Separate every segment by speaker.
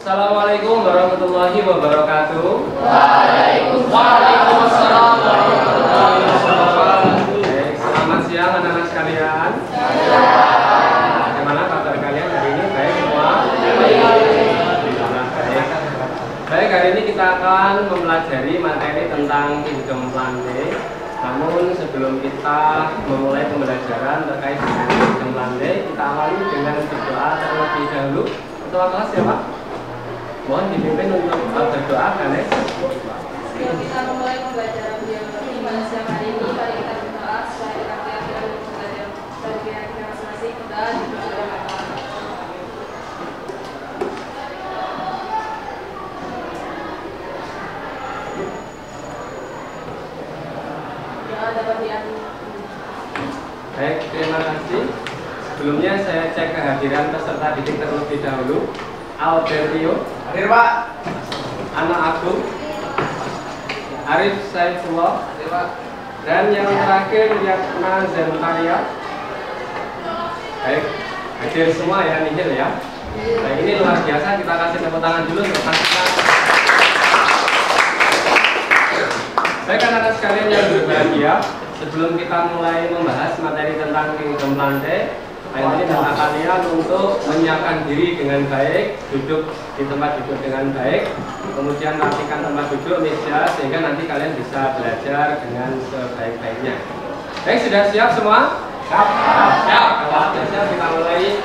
Speaker 1: Assalamualaikum warahmatullahi wabarakatuh.
Speaker 2: Waalaikumsalam warahmatullahi wabarakatuh.
Speaker 1: Selamat siang anak-anak sekalian. Bagaimana kabar kalian hari ini? Baik semua? Baik, hari ini kita akan mempelajari materi tentang kingdom plantae. Namun sebelum kita memulai pembelajaran terkait dengan kingdom plantae, kita awali dengan berdoa terlebih dahulu. Ketua kelas siapa? Mohon dipimpin untuk berdoa, Ganes.
Speaker 3: Sebelum kita memulai pembelajaran biologi pada siang hari ini, mari kita berdoa supaya kita keyakinan untuk belajar dari keyakinan masing-masing dan dipercaya.
Speaker 1: Baik, terima kasih. Sebelumnya saya cek kehadiran peserta didik terlebih dahulu. Albertio,
Speaker 2: Hadir, Pak.
Speaker 1: Anak Agung, Arif Saifullah,
Speaker 2: Hadir, Pak.
Speaker 1: dan yang terakhir Yatna Zentaria. Baik, hadir semua ya, nihil ya. Nah, ini luar biasa, kita kasih tepuk tangan dulu untuk pasukan. Baik anak-anak sekalian yang berbahagia, sebelum kita mulai membahas materi tentang kingdom plantae, saya ini minta kalian untuk menyiapkan diri dengan baik, duduk di tempat duduk dengan baik, kemudian rapikan tempat duduk, meja, sehingga nanti kalian bisa belajar dengan sebaik-baiknya. Baik, sudah siap semua? Siap. Siap. Kalau sudah siap, kita mulai.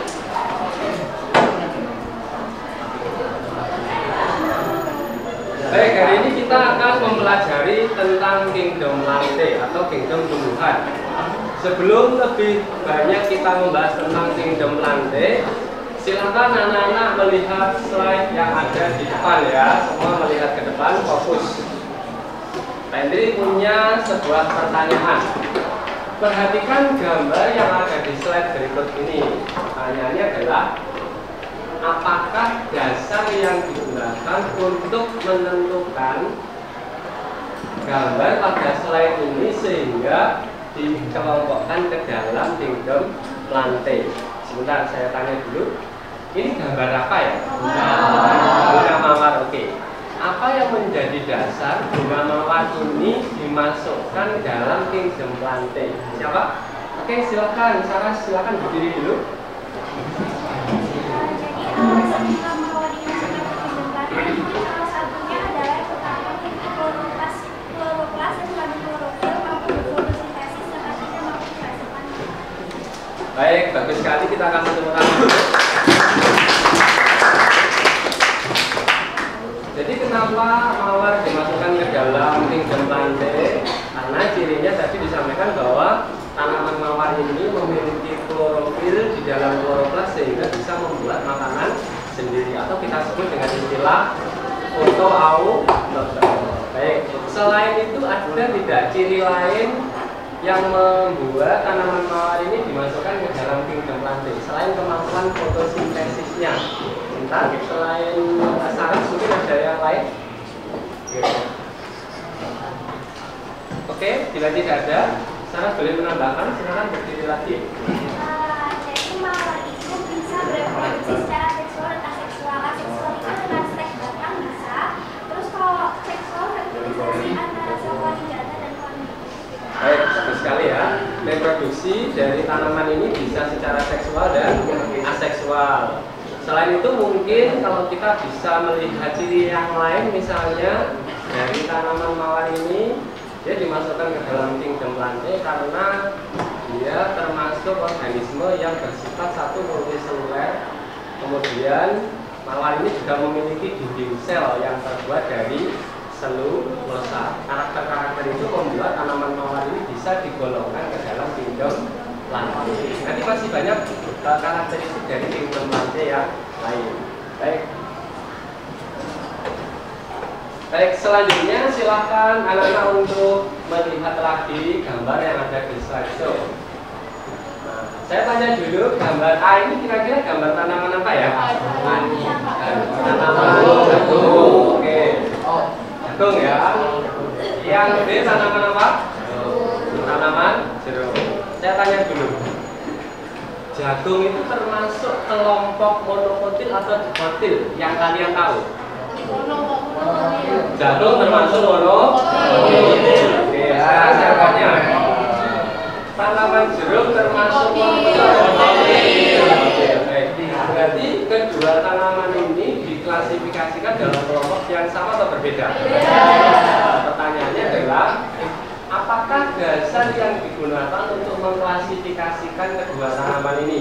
Speaker 1: Baik, hari ini kita akan mempelajari tentang kingdom plantae atau kingdom tumbuhan. Sebelum lebih banyak kita membahas tentang kingdom plantae, silakan anak-anak melihat slide yang ada di depan ya. Semua melihat ke depan, fokus. Pendri punya sebuah pertanyaan. Perhatikan gambar yang ada di slide berikut ini. Pertanyaannya adalah, apakah dasar yang digunakan untuk menentukan gambar pada slide ini sehingga dikelompokkan ke dalam kingdom plantae? Sebentar, saya tanya dulu. Ini gambar apa ya? Bunga mawar. Oke. Apa yang menjadi dasar bunga mawar ini dimasukkan dalam kingdom plantae? Siapa? Oke, silakan. Sarah, silakan berdiri dulu. Baik, bagus sekali, kita kasih tepuk tangan dulu. Jadi kenapa mawar dimasukkan ke dalam kingdom plantae? Karena cirinya tadi disampaikan bahwa tanaman mawar ini memiliki klorofil di dalam kloroplas sehingga bisa membuat makanan sendiri atau kita sebut dengan istilah fotoautotrof. Baik, selain itu ada tidak ciri lain yang membuat tanaman mawar ini dimasukkan ke dalam kingdom plantae selain kemampuan fotosintesisnya? Bentar, selain Sarah mungkin ada yang lain? Oke, bila tidak ada, Sarah boleh menambahkan, silakan berdiri lagi.
Speaker 4: Jadi mawar itu bisa bereproduksi secara seksual dan aseksual. Aseksual itu dengan seks batang bisa. Terus kalau seksual reproduksi antara wanita jantan dan wanita.
Speaker 1: Baik, bagus sekali ya. Reproduksi dari tanaman ini bisa secara seksual dan aseksual. Selain itu mungkin kalau kita bisa melihat ciri yang lain, misalnya dari tanaman mawar ini, dia dimasukkan ke dalam kingdom plantae karena dia termasuk organisme yang bersifat satu multiseluler. Kemudian mawar ini juga memiliki dinding sel yang terbuat dari selulosa. Karakter-karakter itu membuat tanaman mawar ini bisa digolongkan ke dalam kingdom plantae. Nanti masih banyak karakteristik dari kingdom plantae yang lain. Baik, selanjutnya silakan anak-anak untuk melihat lagi gambar yang ada di slideshow. Nah, saya tanya dulu, gambar A ini kira-kira gambar tanaman apa ya? Tanaman jagung. Oke, jagung ya. Yang B tanaman apa? Tanaman jeruk. Saya tanya dulu, jagung itu termasuk kelompok monokotil atau dikotil yang kalian tahu? Jagung termasuk monokotil. Oke, sekarang saya tanya, tanaman jeruk termasuk monokotil. Oke, berarti kedua tanaman ini diklasifikasikan dalam kelompok yang sama atau berbeda? Pertanyaannya adalah, apakah dasar yang digunakan untuk mengklasifikasikan kedua tanaman ini?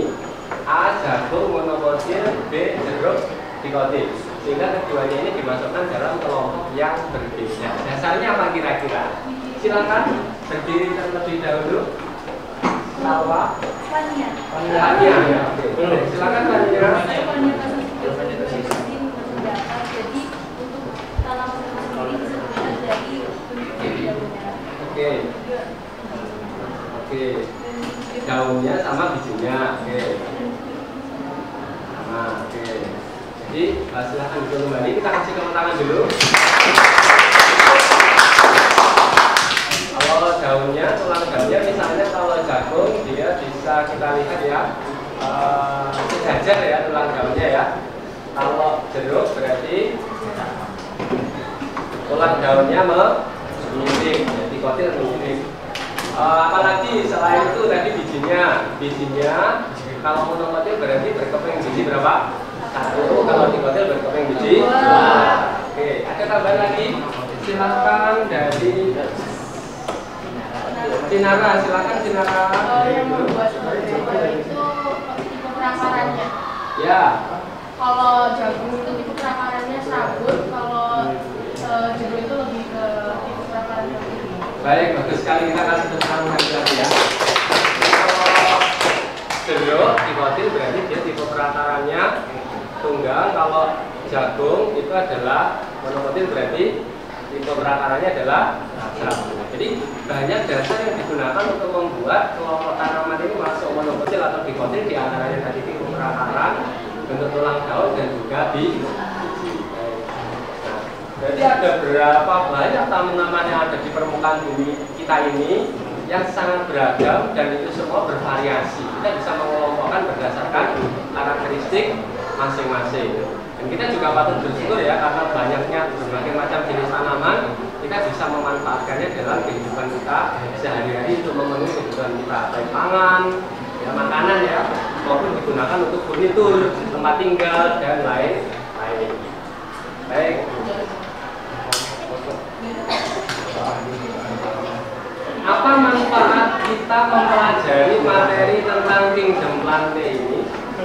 Speaker 1: A. Jagung monokotil, B. Jeruk dikotil. Sehingga keduanya ini dimasukkan dalam kelompok yang berbeda. Dasarnya apa kira-kira? Silakan berdiri terlebih dahulu. Salwa.
Speaker 4: Fania.
Speaker 1: Fania ya. Oke. Silakan Fania.
Speaker 3: Jadi untuk tanaman sendiri disebutkan dari bentuk daunnya.
Speaker 1: Oke. Oke. Daunnya sama bijinya. Oke. Sama. Oke. Jadi silahkan duduk kembali. Kita kasih tepuk tangan dulu. Kalau daunnya, tulang daunnya misalnya kalau jagung dia bisa kita lihat ya sejajar ya tulang daunnya ya. Kalau jeruk berarti tulang daunnya menyimping, jadi kotil menyimping. Apalagi selain itu tadi bijinya kalau monokotil berarti berkeping biji berapa? 1. Kalau dikotil berkeping biji 2. Oke, ada tambahan lagi? Silakan dari Sinara, silakan Sinara.
Speaker 3: Yang membuat itu tipe perakarannya.
Speaker 1: Ya.
Speaker 3: Kalau jagung itu tipe perakarannya sabut, kalau jeruk itu lebih ke tipe perakaran ini.
Speaker 1: Baik, bagus sekali, kita kasih tepuk tangan lagi ya. Kalau jeruk dikotil berarti dia tipe perakarannya tunggal. Kalau jagung itu adalah monokotil berarti tipe perakarannya adalah sabut. Jadi banyak dasar yang digunakan untuk membuat kelompok tanaman ini masuk monokotil atau dikotil, di antaranya tadi tipe perakaran, bentuk tulang daun dan juga biji. Nah, berarti ada berapa banyak tanaman yang ada di permukaan bumi kita ini yang sangat beragam dan itu semua bervariasi. Kita bisa mengelompokkan berdasarkan karakteristik masing-masing. Dan kita juga patut bersyukur ya, karena banyaknya berbagai macam jenis tanaman, kita bisa memanfaatkannya dalam kehidupan kita sehari-hari untuk memenuhi kebutuhan kita, baik pangan, ya makanan ya, maupun digunakan untuk furnitur, tempat tinggal dan lain-lain. Baik. Apa manfaat kita mempelajari materi tentang kingdom plante ini?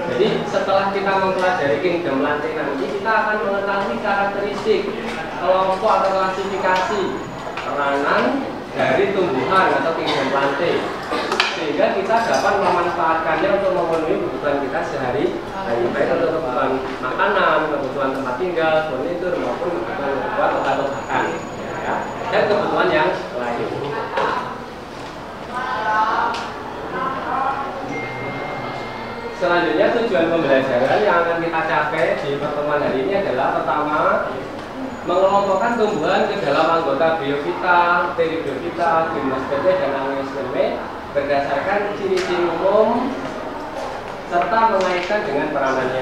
Speaker 1: Jadi setelah kita mempelajari kingdom plante nanti, kita akan mengetahui karakteristik kelompok atau klasifikasi peranan dari tumbuhan atau kingdom plante, sehingga kita dapat memanfaatkannya untuk memenuhi kebutuhan kita sehari-hari, baik untuk kebutuhan makanan, kebutuhan tempat tinggal, furnitur maupun kebutuhan obat-obatan ya, dan kebutuhan yang lain. Selanjutnya tujuan pembelajaran yang akan kita capai di pertemuan hari ini adalah pertama, mengelompokkan tumbuhan ke dalam anggota biofita, pteribiofita, gimnosperme dan angiosperme berdasarkan ciri-ciri umum serta mengaitkan dengan peranannya.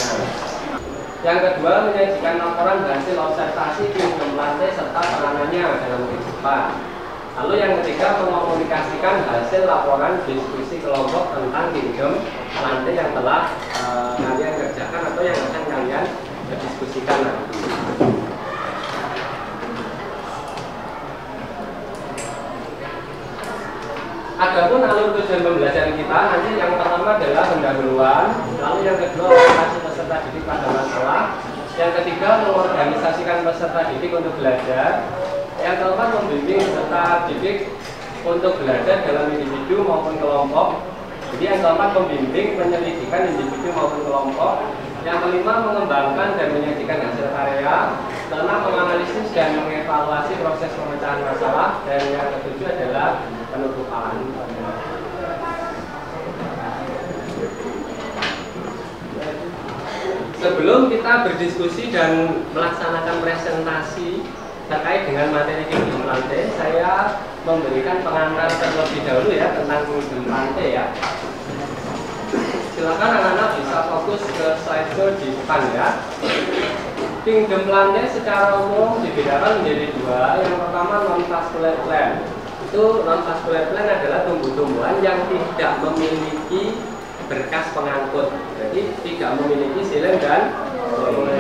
Speaker 1: Yang kedua, menyajikan laporan hasil observasi kingdom plante serta peranannya dalam kehidupan. Lalu yang ketiga, mengkomunikasikan hasil laporan diskusi kelompok tentang kingdom plante yang telah kalian kerjakan atau yang akan kalian diskusikan nanti. Adapun alur tujuan pembelajaran kita nanti yang pertama adalah pendahuluan, lalu yang kedua orientasi peserta didik pada masalah, yang ketiga mengorganisasikan peserta didik untuk belajar, yang keempat membimbing peserta didik untuk belajar dalam individu maupun kelompok. Jadi yang keempat membimbing penyelidikan individu maupun kelompok. Yang kelima mengembangkan dan menyajikan hasil karya. Keenam menganalisis dan mengevaluasi proses pemecahan masalah. Dan yang ketujuh adalah penutupan. Sebelum kita berdiskusi dan melaksanakan presentasi terkait dengan materi kingdom plante, saya memberikan pengantar terlebih dahulu ya tentang kingdom plante ya. silakan anak-anak bisa fokus ke slideshow di depan ya. Kingdom plant secara umum dibedakan menjadi dua. Yang pertama non-vascular plant. Itu non-vascular plant adalah tumbuh-tumbuhan yang tidak memiliki berkas pengangkut. Jadi tidak memiliki silen dan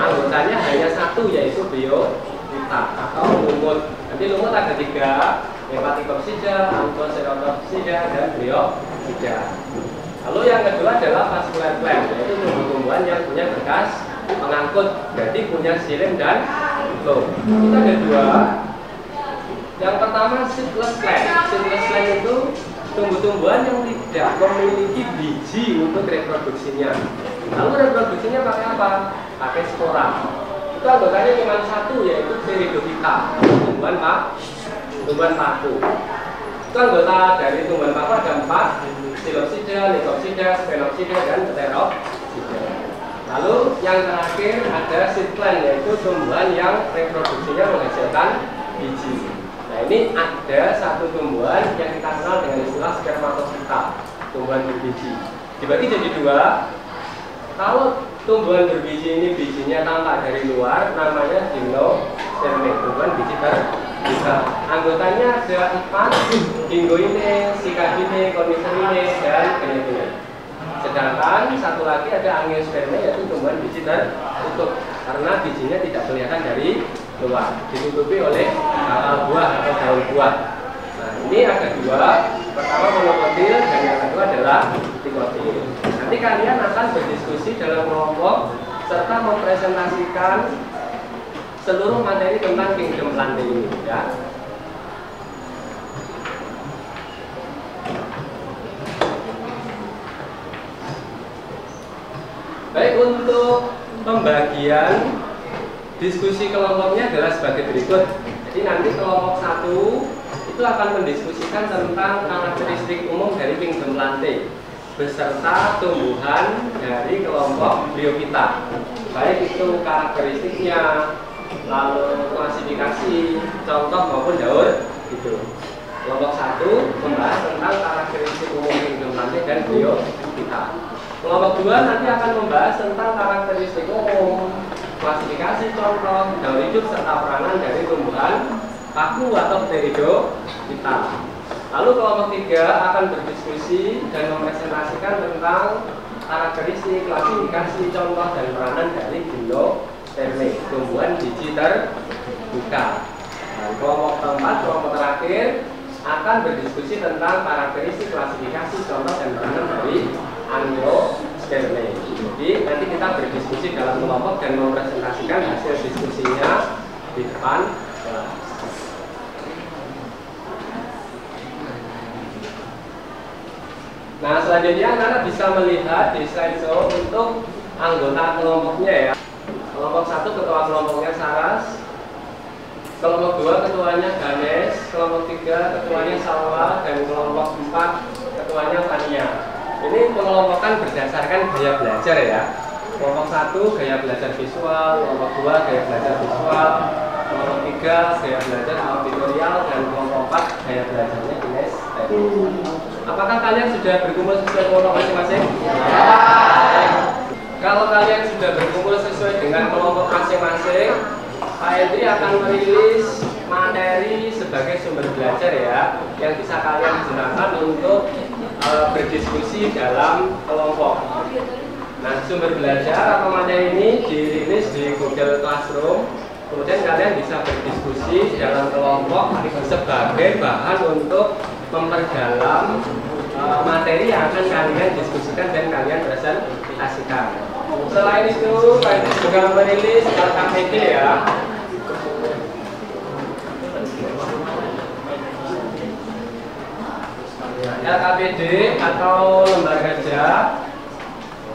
Speaker 1: anggotanya hanya satu, yaitu biofita atau lumut. Nanti lumut ada tiga, Hepaticopsida, Anthocerotopsida, dan Bryopsida. Lalu yang kedua adalah vascular plant, yaitu tumbuh-tumbuhan yang punya berkas pengangkut, berarti punya silen dan flow. Itu ada dua. Yang pertama seedless plant. Seedless plant itu tumbuh-tumbuhan yang tidak memiliki biji untuk reproduksinya. Lalu reproduksinya pakai apa? Pakai spora. Itu anggotanya cuma satu, yaitu Pteridophyta, tumbuhan paku. Itu anggota dari tumbuhan paku ada 4, Psilopsida, Lycopsida, Sphenopsida, dan Pteropsida. Lalu yang terakhir ada seed plant, yaitu tumbuhan yang reproduksinya menghasilkan biji. Nah, ini ada satu tumbuhan yang kita kenal dengan istilah spermatofita, tumbuhan berbiji. Dibagi jadi dua. Kalau tumbuhan berbiji ini bijinya tampak dari luar, namanya gymnosperme, tumbuhan biji terbuka. Anggotanya ada 4, Gingoine, Cycadine, Coniferine, dan Genepine. Sedangkan satu lagi ada Angiosperme, yaitu tumbuhan biji tertutup karena bijinya tidak kelihatan dari luar, ditutupi oleh akar buah atau daun buah. Nah, ini ada dua, pertama monokotil dan yang kedua adalah dikotil. Nanti kalian akan berdiskusi dalam kelompok serta mempresentasikan seluruh materi tentang kingdom plant ini ya. Baik, untuk pembagian diskusi kelompoknya adalah sebagai berikut. Jadi nanti kelompok 1 itu akan mendiskusikan tentang karakteristik umum dari kingdom plante beserta tumbuhan dari kelompok Bryophyta. Baik itu karakteristiknya, lalu klasifikasi, contoh maupun daur gitu. Kelompok 1 membahas tentang karakteristik umum kingdom plante dan Bryophyta. Kelompok 2 nanti akan membahas tentang karakteristik umum, klasifikasi, contoh, daur hidup, serta peranan dari tumbuhan paku atau Pteridophyta. Lalu kelompok 3 akan berdiskusi dan mempresentasikan tentang karakteristik, klasifikasi, contoh, dan peranan dari Gymnosperme, tumbuhan biji terbuka. Dan kelompok 4, kelompok terakhir akan berdiskusi tentang karakteristik, klasifikasi, contoh, dan peranan dari Angiosperme. Jadi nanti kita berdiskusi dalam kelompok dan mempresentasikan hasil diskusinya di depan kelas. Nah, selanjutnya anak bisa melihat di slideshow untuk anggota kelompoknya ya. Kelompok 1 ketua kelompoknya Saras, kelompok 2 ketuanya Ganes, kelompok 3 ketuanya Salwa, dan kelompok 4 ketuanya Fania. Ini pengelompokan berdasarkan gaya belajar ya. Kelompok 1 gaya belajar visual, kelompok 2 gaya belajar visual, kelompok 3 gaya belajar auditorial, dan kelompok 4 gaya belajarnya kinesthetik. Apakah kalian sudah berkumpul sesuai kelompok masing-masing? Ya. Kalau kalian sudah berkumpul sesuai dengan kelompok masing-masing, Pak Hendri akan merilis materi sebagai sumber belajar ya, yang bisa kalian gunakan untuk berdiskusi dalam kelompok. Nah, sumber belajar atau materi ini dirilis di Google Classroom. Kemudian kalian bisa berdiskusi dalam kelompok sebagai bahan untuk memperdalam materi yang akan kalian diskusikan dan kalian presentasikan. Selain itu, kalian juga merilis LKPD ya. LKPD atau lembar kerja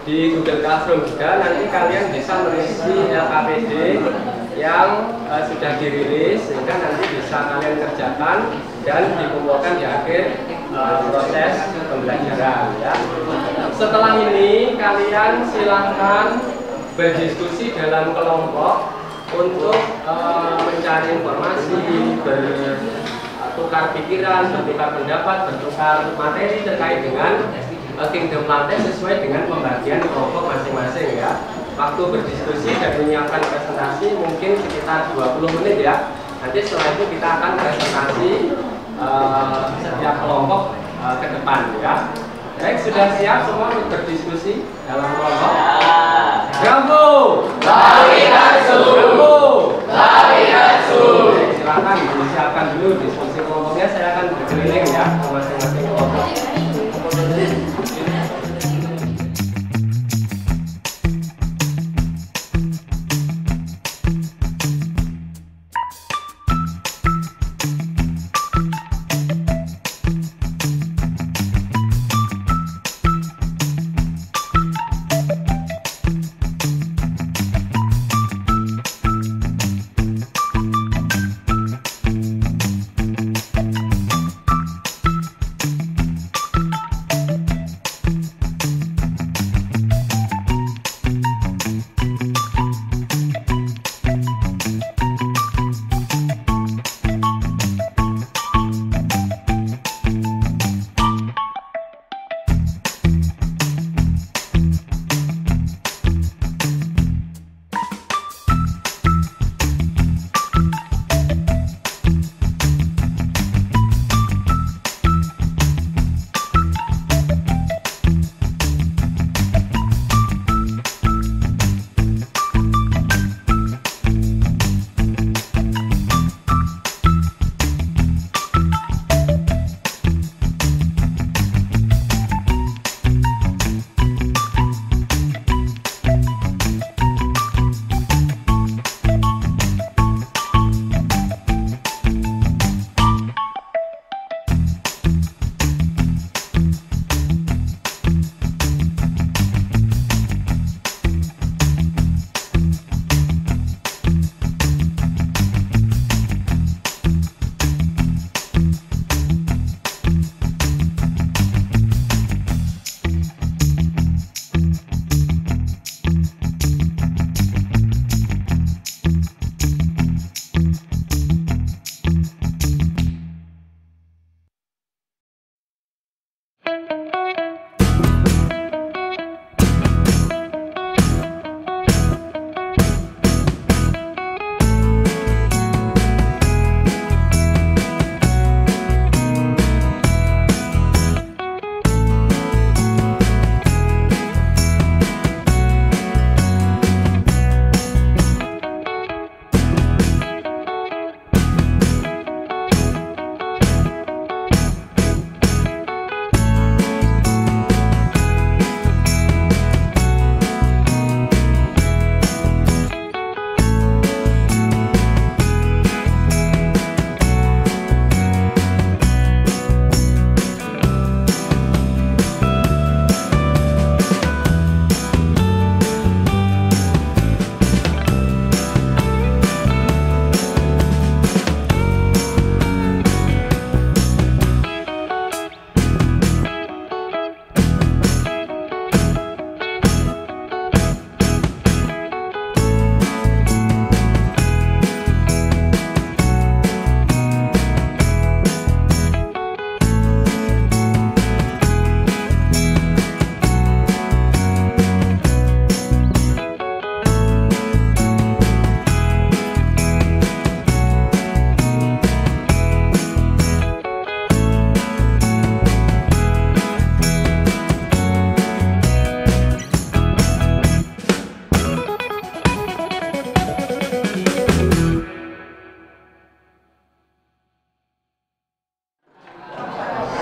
Speaker 1: di Google Classroom juga. Nanti kalian bisa mengisi LKPD yang sudah dirilis sehingga nanti bisa kalian kerjakan dan dikumpulkan di akhir proses pembelajaran ya. Setelah ini kalian silahkan berdiskusi dalam kelompok untuk mencari informasi, bertukar pikiran, bertukar pendapat, bertukar materi terkait dengan kingdom lantai sesuai dengan pembagian kelompok masing-masing ya. Waktu berdiskusi dan menyiapkan presentasi mungkin sekitar 20 menit ya. Nanti setelah itu kita akan presentasi setiap kelompok ke depan ya. Baik, sudah siap semua untuk berdiskusi dalam kelompok? Bravo! Bravo! Silakan disiapkan dulu diskusi kelompoknya. Saya akan berkeliling ya ke masing-masing kelompok.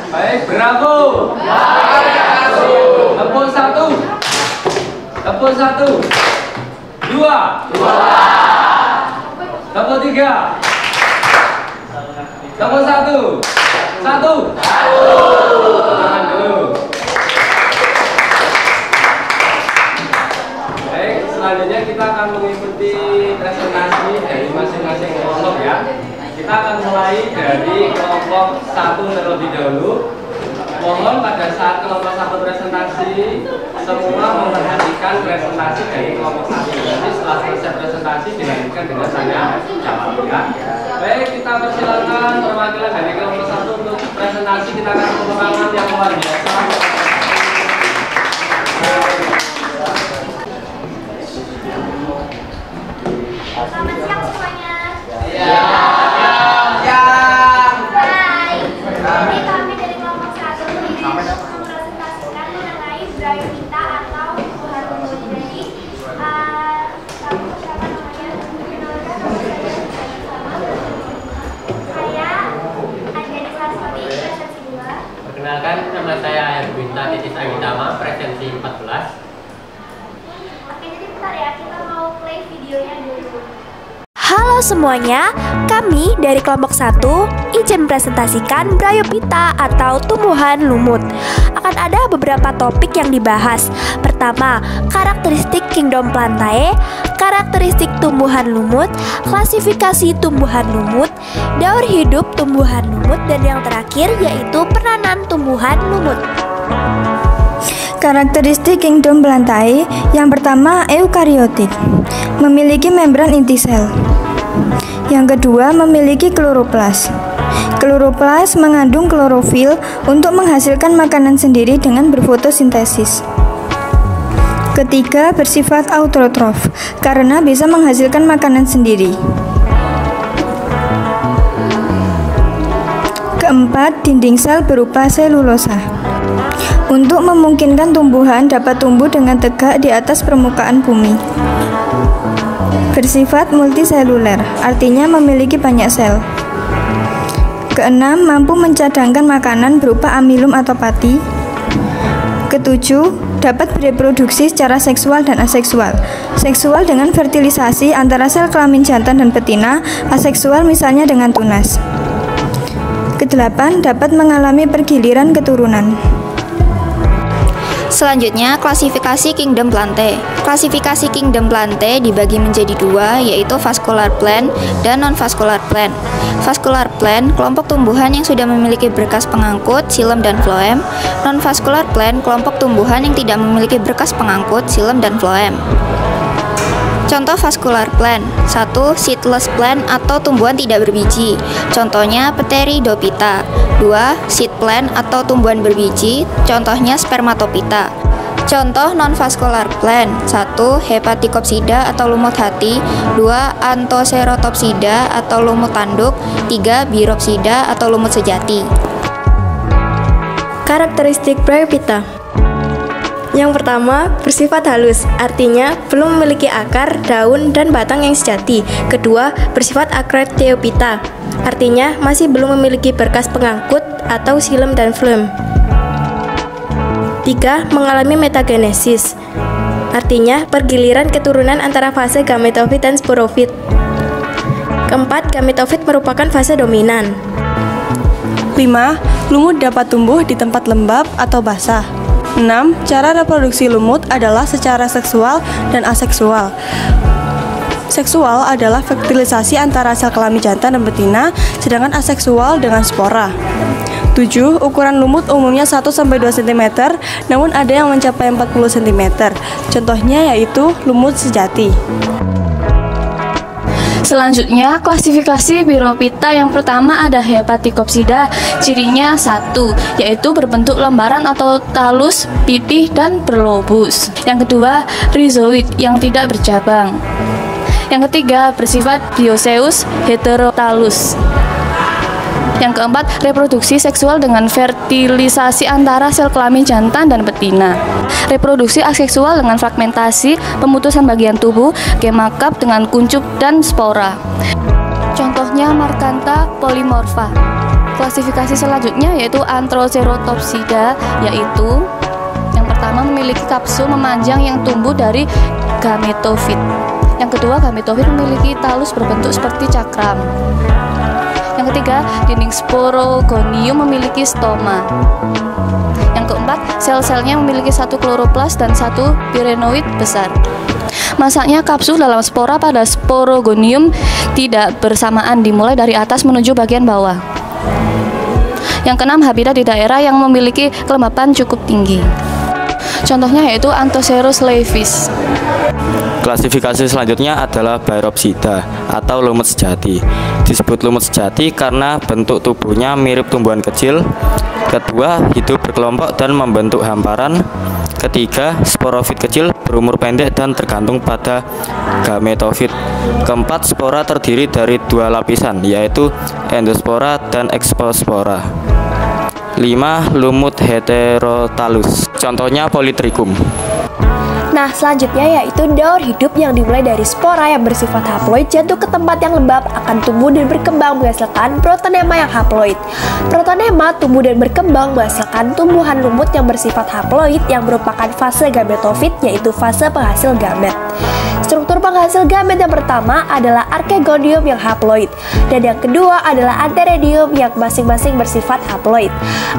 Speaker 1: Baik, bravo. Tepuk satu. Tepuk satu. Dua. Tepuk tiga. Tepuk satu. Satu. Tangan dulu. Baik, selanjutnya kita akan mengikuti presentasi dari masing-masing kelompok ya. Kita akan mulai dari kelompok satu terlebih dahulu. Mohon pada saat kelompok satu presentasi, semua memperhatikan presentasi dari kelompok satu. Nanti setelah selesai presentasi dilanjutkan dengan tanya jawab ya. Baik, kita persilakan perwakilan dari kelompok satu untuk presentasi. Kita akan peperangan yang luar biasa.
Speaker 4: Hai, ini kami dari kelompok 1 ini untuk mempresentasikan mengenai Bryophyta atau tumbuhan lumut. Jadi, kamu siapa namanya? Saya Anjani Saraswati, presensi 2.
Speaker 1: Perkenalkan, nama saya Erwinta Titis Agitama, presensi 14.
Speaker 4: Oke, jadi bentar ya, kita mau play videonya dulu.
Speaker 5: Halo semuanya, kami dari kelompok 1 izin presentasikan Bryophyta atau tumbuhan lumut. Akan ada beberapa topik yang dibahas. Pertama, karakteristik Kingdom Plantae, karakteristik tumbuhan lumut, klasifikasi tumbuhan lumut, daur hidup tumbuhan lumut, dan yang terakhir yaitu peranan tumbuhan lumut.
Speaker 6: Karakteristik Kingdom Plantae yang pertama eukariotik, memiliki membran inti sel. Yang kedua memiliki kloroplas. Kloroplas mengandung klorofil untuk menghasilkan makanan sendiri dengan berfotosintesis. Ketiga bersifat autotrof karena bisa menghasilkan makanan sendiri. Keempat, dinding sel berupa selulosa. Untuk memungkinkan tumbuhan dapat tumbuh dengan tegak di atas permukaan bumi. Bersifat multiseluler, artinya memiliki banyak sel. Keenam, mampu mencadangkan makanan berupa amilum atau pati. Ketujuh, dapat bereproduksi secara seksual dan aseksual. Seksual dengan fertilisasi antara sel kelamin jantan dan betina, aseksual misalnya dengan tunas. Kedelapan, dapat mengalami pergiliran keturunan.
Speaker 7: Selanjutnya, klasifikasi Kingdom Plantae. Klasifikasi Kingdom Plantae dibagi menjadi dua, yaitu vascular plant dan non-vascular plant. Vascular plant, kelompok tumbuhan yang sudah memiliki berkas pengangkut, xilem dan phloem. Non-vascular plant, kelompok tumbuhan yang tidak memiliki berkas pengangkut, xilem dan phloem. Contoh vascular plant. 1. Seedless plant atau tumbuhan tidak berbiji. Contohnya Pteridophyta. 2. Seed plant atau tumbuhan berbiji. Contohnya Spermatophyta. Contoh non-vascular plant. 1. Hepaticopsida atau lumut hati. 2. Anthocerotopsida atau lumut tanduk. 3. Biropsida atau lumut sejati.
Speaker 8: Karakteristik Bryophyta. Yang pertama, bersifat halus, artinya belum memiliki akar, daun, dan batang yang sejati. Kedua, bersifat Acraeophyta, artinya masih belum memiliki berkas pengangkut atau xilem dan phloem. 3. Mengalami metagenesis, artinya pergiliran keturunan antara fase gametofit dan sporofit. Keempat, gametofit merupakan fase dominan.
Speaker 9: 5. Lumut dapat tumbuh di tempat lembab atau basah. 6. Cara reproduksi lumut adalah secara seksual dan aseksual. Seksual adalah fertilisasi antara sel kelamin jantan dan betina, sedangkan aseksual dengan spora. 7. Ukuran lumut umumnya 1-2 cm, namun ada yang mencapai 40 cm. Contohnya yaitu lumut sejati.
Speaker 10: Selanjutnya, klasifikasi Bryophyta yang pertama ada Hepaticopsida, cirinya 1, yaitu berbentuk lembaran atau talus, pipih, dan berlobus. Yang kedua, rhizoid yang tidak bercabang. Yang ketiga, bersifat dioecious heterotalus. Yang keempat, reproduksi seksual dengan fertilisasi antara sel kelamin jantan dan betina. Reproduksi aseksual dengan fragmentasi, pemutusan bagian tubuh, gemakap dengan kuncup dan spora. Contohnya Marcantha polymorpha. Klasifikasi selanjutnya yaitu Anthocerotopsida, yaitu yang pertama memiliki kapsul memanjang yang tumbuh dari gametofit. Yang kedua, gametofit memiliki talus berbentuk seperti cakram. Yang ketiga, dinding sporogonium memiliki stoma. Yang keempat, sel-selnya memiliki 1 kloroplas dan 1 pirenoid besar. Masaknya kapsul dalam spora pada sporogonium tidak bersamaan, dimulai dari atas menuju bagian bawah. Yang keenam, habitat di daerah yang memiliki kelembapan cukup tinggi. Contohnya yaitu Anthocerus levis.
Speaker 11: Klasifikasi selanjutnya adalah Biropsida atau lumut sejati. Disebut lumut sejati karena bentuk tubuhnya mirip tumbuhan kecil, Kedua, hidup berkelompok dan membentuk hamparan. Ketiga, sporofit kecil berumur pendek dan tergantung pada gametofit. Keempat, spora terdiri dari dua lapisan, yaitu endospora dan eksospora. 5. Lumut heterotalus. Contohnya Polytrichum.
Speaker 5: Nah, selanjutnya yaitu daur hidup yang dimulai dari spora yang bersifat haploid jatuh ke tempat yang lembab akan tumbuh dan berkembang menghasilkan protonema yang haploid. Protonema tumbuh dan berkembang menghasilkan tumbuhan lumut yang bersifat haploid yang merupakan fase gametofit, yaitu fase penghasil gamet. Struktur penghasil gamet yang pertama adalah archegonium yang haploid, dan yang kedua adalah antheridium yang masing-masing bersifat haploid.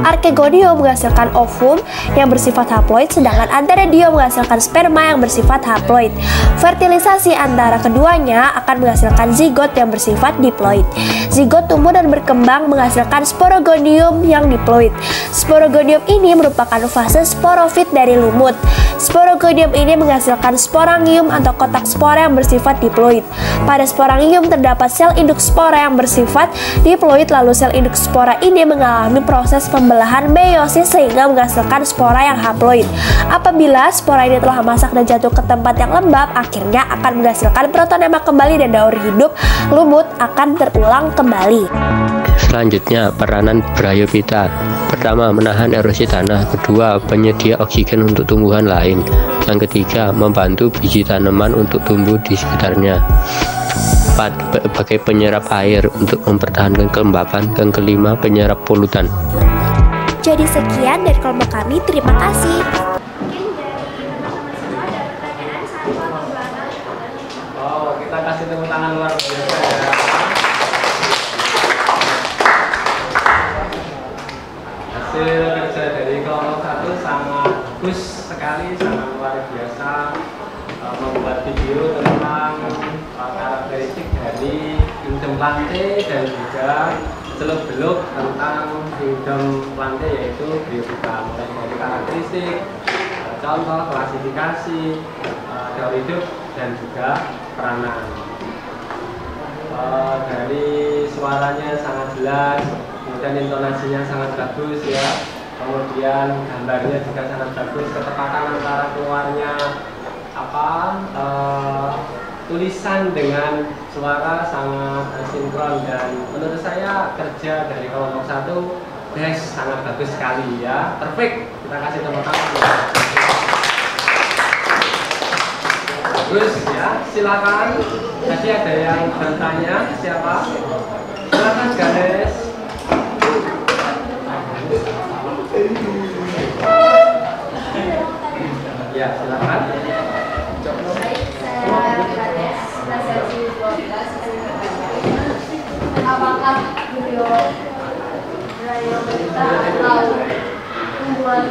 Speaker 5: Archegonium menghasilkan ovum yang bersifat haploid, sedangkan antheridium menghasilkan sperma yang bersifat haploid. Fertilisasi antara keduanya akan menghasilkan zigot yang bersifat diploid. Zigot tumbuh dan berkembang menghasilkan sporogonium yang diploid. Sporogonium ini merupakan fase sporofit dari lumut. Sporogonium ini menghasilkan sporangium atau kotak spora yang bersifat diploid. Pada sporangium terdapat sel induk spora yang bersifat diploid, lalu sel induk spora ini mengalami proses pembelahan meiosis sehingga menghasilkan spora yang haploid. Apabila spora ini telah masak dan jatuh ke tempat yang lembab, akhirnya akan menghasilkan protonema kembali dan daur hidup lumut akan terulang kembali.
Speaker 12: Selanjutnya, peranan Bryophyta. Pertama, menahan erosi tanah. Kedua, penyedia oksigen untuk tumbuhan lain. Yang ketiga, membantu biji tanaman untuk tumbuh di sekitarnya. 4. Sebagai penyerap air untuk mempertahankan kelembapan. Yang kelima, penyerap polutan.
Speaker 5: Jadi sekian dari kelompok kami, terima kasih.
Speaker 1: Oh, kita kasih tepuk tangan luar biasa ya. Hasil kerja dari kelompok 1 sangat bagus sekali, sangat luar biasa, membuat video tentang karakteristik dari kingdom plante dan juga seluk-beluk tentang kingdom plante yaitu Bryophyta, mulai dari karakteristik, contoh, klasifikasi, daur hidup dan juga peranan. Dari suaranya sangat jelas, kemudian intonasinya sangat bagus ya, kemudian gambarnya juga sangat bagus, ketepatan antara keluarnya tulisan dengan suara sangat sinkron, dan menurut saya kerja dari kelompok 1 guys sangat bagus sekali ya, perfect, kita kasih tepuk tangan. Terus ya, silakan. Tadi ada yang bertanya, siapa? Silakan guys. Ya, silakan.
Speaker 3: Apakah Bryophyta atau tumbuhan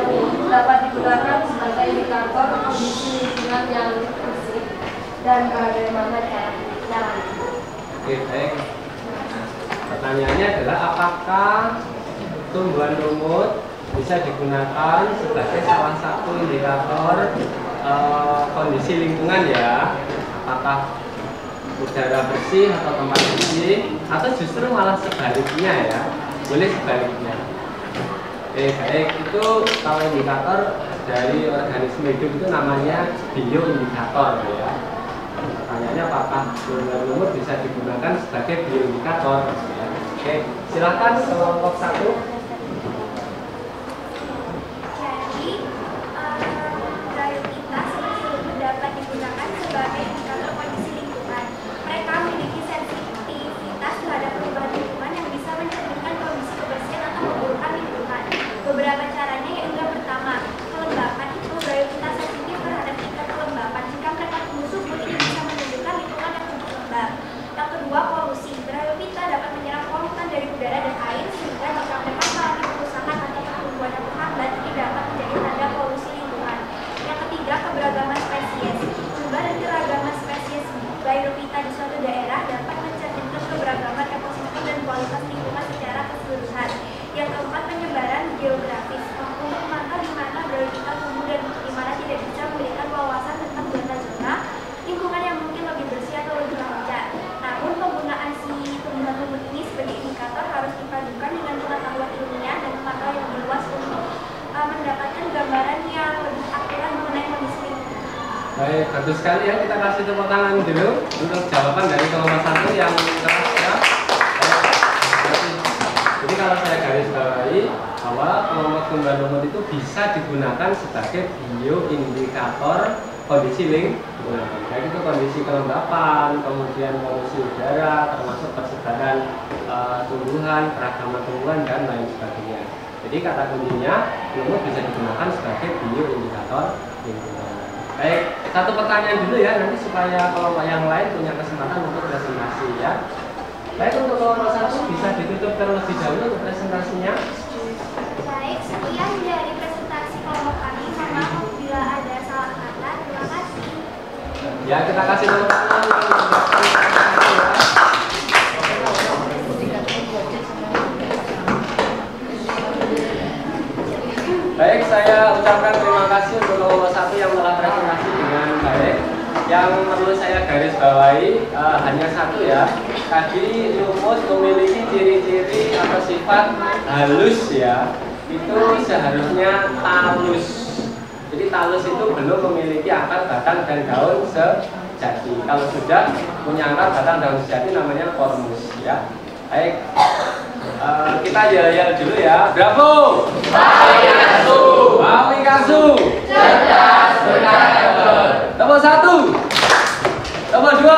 Speaker 3: dapat digunakan sebagai indikator kondisi lingkungan yang bersih dan bagaimana caranya?
Speaker 1: Oke, baik. Pertanyaannya adalah apakah tumbuhan lumut bisa digunakan sebagai salah satu indikator kondisi lingkungan ya? Apakah udara bersih atau tempat bersih, atau justru malah sebaliknya ya? Boleh sebaliknya. Oke, baik. Itu kalau indikator dari organisme hidup itu namanya bioindikator ya. Pertanyaannya apakah tumbuhan lumut bisa digunakan sebagai bioindikator ya? Oke, silakan kelompok 1.
Speaker 4: Bryophyta dapat digunakan sebagai indikator kondisi lingkungan. Mereka memiliki sensitivitas terhadap perubahan lingkungan yang bisa mencerminkan kondisi kebersihan atau keburukan lingkungan. Beberapa caranya yaitu yang pertama, kelembapan. Itu Bryophyta sensitif terhadap tingkat kelembapan. Jika mereka tumbuh subur, ini bisa menunjukkan lingkungan yang tumbuh lembab. Yang kedua, polusi. Bryophyta dapat menyerap polutan dari udara dan air, sehingga jika mereka
Speaker 1: Bagus sekali ya, kita kasih tepuk tangan dulu untuk jawaban dari kelompok 1 yang keras ya. Jadi kalau saya garis bawahi bahwa kelompok tumbuhan lumut itu bisa digunakan sebagai bioindikator kondisi lingkungan, baik itu kondisi kelembapan, kemudian polusi udara, termasuk persebaran tumbuhan, keragaman tumbuhan dan lain sebagainya. Jadi kata kuncinya lumut bisa digunakan sebagai bioindikator lingkungan. Baik, satu pertanyaan dulu ya, nanti supaya kelompok yang lain punya kesempatan untuk presentasi ya. Baik, untuk kelompok 1 bisa ditutup terlebih dahulu untuk presentasinya.
Speaker 4: Baik, sekian dari presentasi kelompok kami. Mohon maaf apabila ada salah kata. Terima kasih.
Speaker 1: Ya, kita kasih tepuk tangan. Baik, saya ucapkan terima kasih untuk kelompok 1 yang telah presentasi dengan baik. Yang perlu saya garis bawahi hanya satu ya. Tadi lumut memiliki ciri-ciri atau sifat halus ya. Itu seharusnya talus. Jadi talus itu belum memiliki akar, batang, dan daun sejati. Kalau sudah punya akar, batang, daun sejati namanya kormus ya. Baik, kita yel-yel dulu ya. Bravo! Wawikasu! Wawikasu! Cerdas benar. Nomor 1, nomor 2,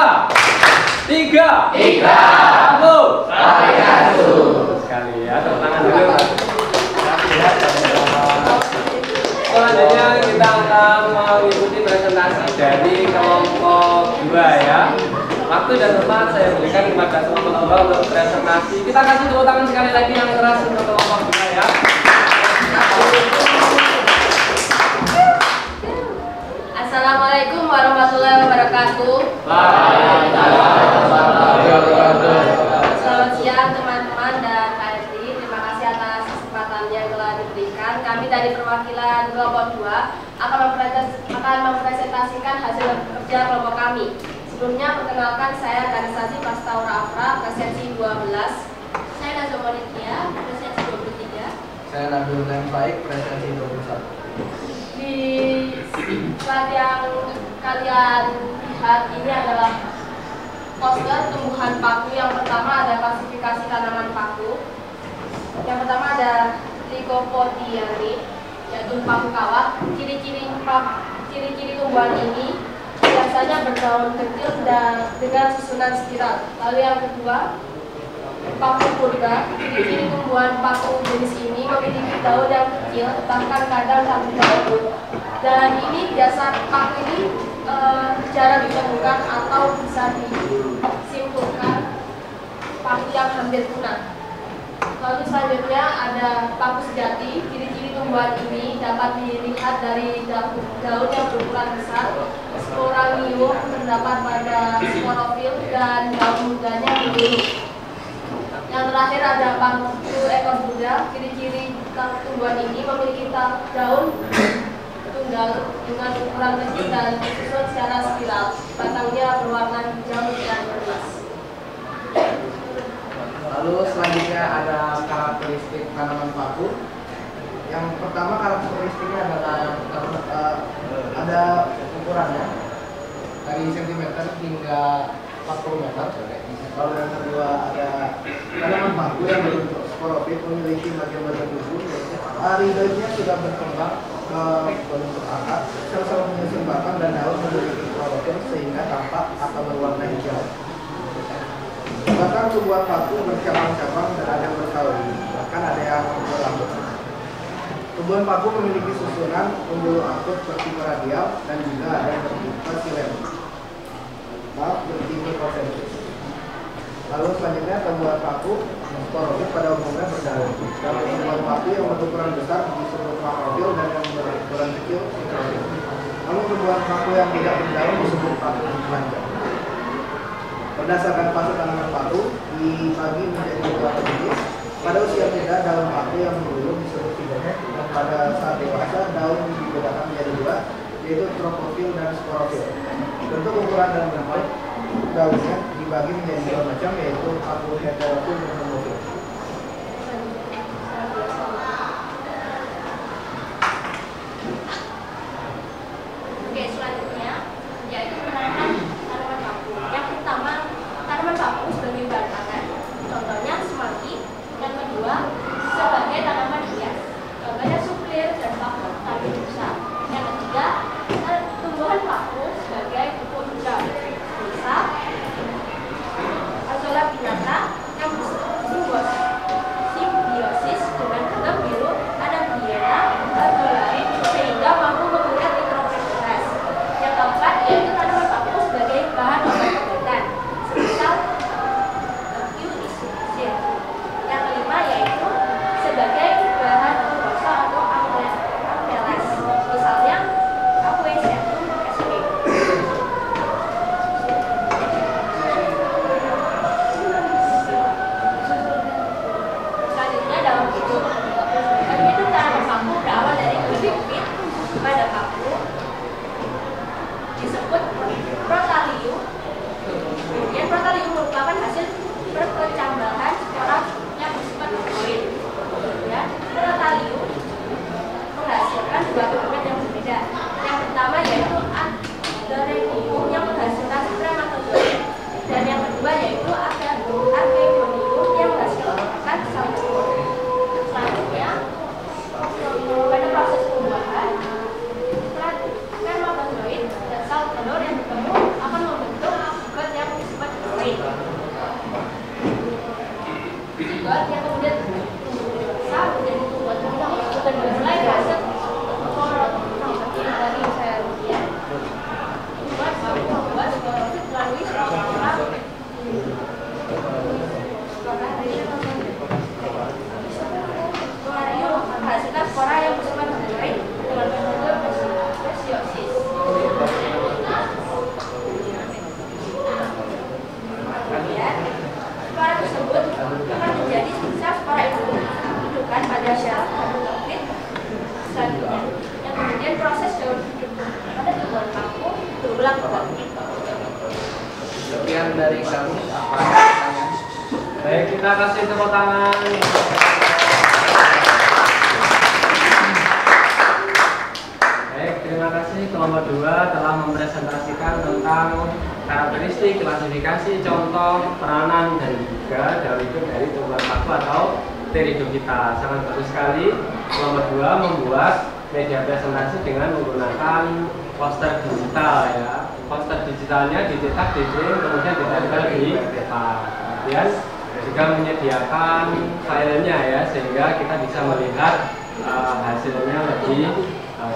Speaker 1: 3. Bravo! Wawikasu! Sekali ya, tepuk tangan dulu. Selanjutnya kita akan mengikuti presentasi dari kelompok 2 ya. Waktu dan tempat saya berikan kepada kelompok 2 untuk presentasi. Kita kasih tepuk tangan sekali lagi yang keras untuk kelompok 2 ya.
Speaker 3: Assalamualaikum warahmatullahi wabarakatuh. Selamat siang teman-teman dan KRT. Terima kasih atas kesempatan yang telah diberikan. Kami dari perwakilan kelompok 2 akan mempresentasikan hasil kerja kelompok kami. Sebelumnya perkenalkan, saya Karisasi Prastaura Afra, presensi 12.
Speaker 4: Saya Nazomonitya, presensi 23.
Speaker 2: Saya Nabil Baik, presensi 21.
Speaker 3: Di slide yang kalian lihat ini adalah poster tumbuhan paku. Yang pertama ada klasifikasi tanaman paku. Yang pertama ada Lycopodiaceae, yaitu paku kawat. Ciri-ciri tumbuhan ini biasanya berdaun kecil dan dengan susunan spiral. Lalu yang kedua, paku purga. Ciri-ciri tumbuhan paku jenis ini memiliki daun yang kecil, bahkan kadang satu daun. Dan ini biasa paku ini jarang ditemukan atau bisa disimpulkan paku yang hampir punah. Lalu selanjutnya ada paku sejati. Ciri-ciri tumbuhan ini dapat dilihat dari daun yang berukuran besar, sporangium terdapat pada sporofil, dan daun mudanya biru. Yang terakhir ada paku ekor Buddha. Ciri-ciri tumbuhan ini memiliki daun tunggal dengan ukuran kecil dan disusun secara spiral. Batangnya berwarna hijau dan emas.
Speaker 2: Lalu selanjutnya ada karakteristik tanaman paku. Yang pertama karakteristiknya adalah ada ukurannya dari sentimeter hingga 40 meter. Lalu yang kedua ada tanaman paku yang berbentuk sporofit, memiliki bagian-bagian tubuh. Aridoidnya sudah berkembang ke bentuk akar. Sel-sel penyusun batang dan daun memiliki klorofil sehingga tampak atau berwarna hijau. Batang tumbuhan paku bercabang-cabang dan ada yang berkauri, bahkan ada yang berambut. Tumbuhan paku memiliki susunan pembuluh akut bertipe radial dan juga ada yang bertipe silemus. Bertipe konsentris. Lalu selanjutnya tumbuhan paku sporofit pada umumnya berdaun. Kalau tumbuhan paku yang berukuran besar disebut makrofil dan yang berukuran kecil sikrofil. Lalu tumbuhan paku yang tidak berdaun disebut paku telanjang. Berdasarkan fase tanaman paku dibagi menjadi beberapa jenis. Pada usia muda daun paku yang menggulung disebut filomet, dan pada saat dewasa daun dibedakan menjadi dua, yaitu tropofil dan sporofil. Bentuk, ukuran dan bentuk daunnya dibagi menjadi dua macam, yaitu paku heterofil dan homofil.
Speaker 4: Oke, selanjutnya
Speaker 1: karakteristik, klasifikasi, contoh, peranan, dan juga daur hidup dari tumbuhan paku atau Pteridophyta. Sangat bagus sekali. Nomor 2, membuat media presentasi dengan menggunakan poster digital ya. Poster digitalnya dicetak di print, kemudian ditempel di depan. Kemudian juga menyediakan filenya ya, sehingga kita bisa melihat hasilnya lebih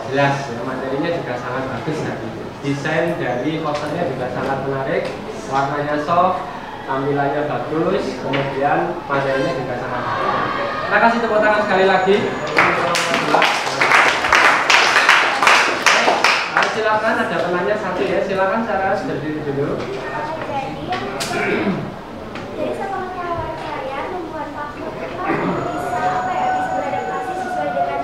Speaker 1: jelas ya. Materinya juga sangat bagus tadi. Desain dari posternya juga sangat menarik, warnanya soft, tampilannya bagus, kemudian materinya juga sangat bagus. Kita kasih tepuk tangan sekali lagi. Silakan, ada penanya satu ya, silakan cara berdiri dulu.
Speaker 4: Jadi sepengetahuan saya, tumbuhan paku bisa beradaptasi sesuai dengan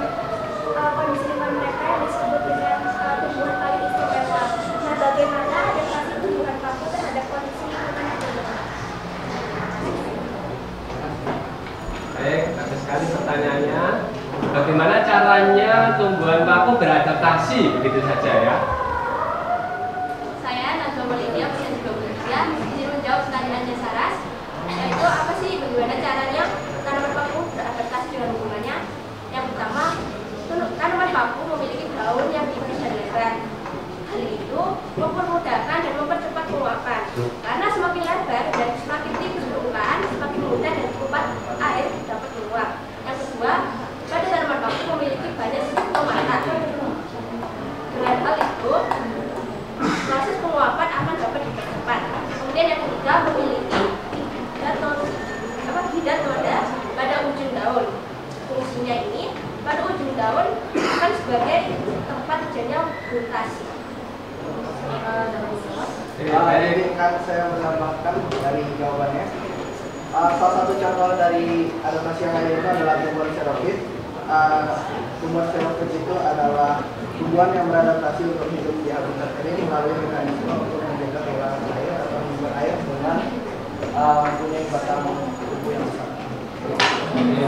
Speaker 4: kondisi lingkungan mereka yang disebut dengan tumbuhan paling istimewa. Nah, bagaimana adaptasi tumbuhan paku terhadap kondisi lingkungan itu?
Speaker 1: Baik, bagus sekali pertanyaannya. Bagaimana caranya tumbuhan paku beradaptasi, begitu saja ya?
Speaker 3: Saya Najwa Maulidia, usia 23, izin menjawab pertanyaannya Saras, yaitu apa sih bagaimana caranya tanaman paku beradaptasi dengan lingkungannya? Yang pertama, tanaman paku memiliki daun yang tipis dan lebar. Hal itu mempermudahkan dan mempercepat penguapan, karena semakin lebar dan semakin tipis permukaan, semakin mudah dan cepat air dapat menguap. Yang kedua, pada tanaman paku memiliki banyak sisi penguatan. Dengan hal itu, proses penguapan akan dapat dipercepat. Kemudian yang ketiga, memiliki hidat noda pada ujung daun. Fungsinya ini, pada ujung daun akan sebagai tempat terjadinya mutasi.
Speaker 2: Jadi kan saya menambahkan dari jawabannya. Salah satu contoh dari adaptasi yang lain itu adalah tumbuhan xerophyt. Tumbuhan xerophyt itu adalah tumbuhan yang beradaptasi untuk hidup di habitat kering melalui mekanisme untuk menjaga kehilangan air atau menyimpan air dengan mempunyai batang tubuh yang besar.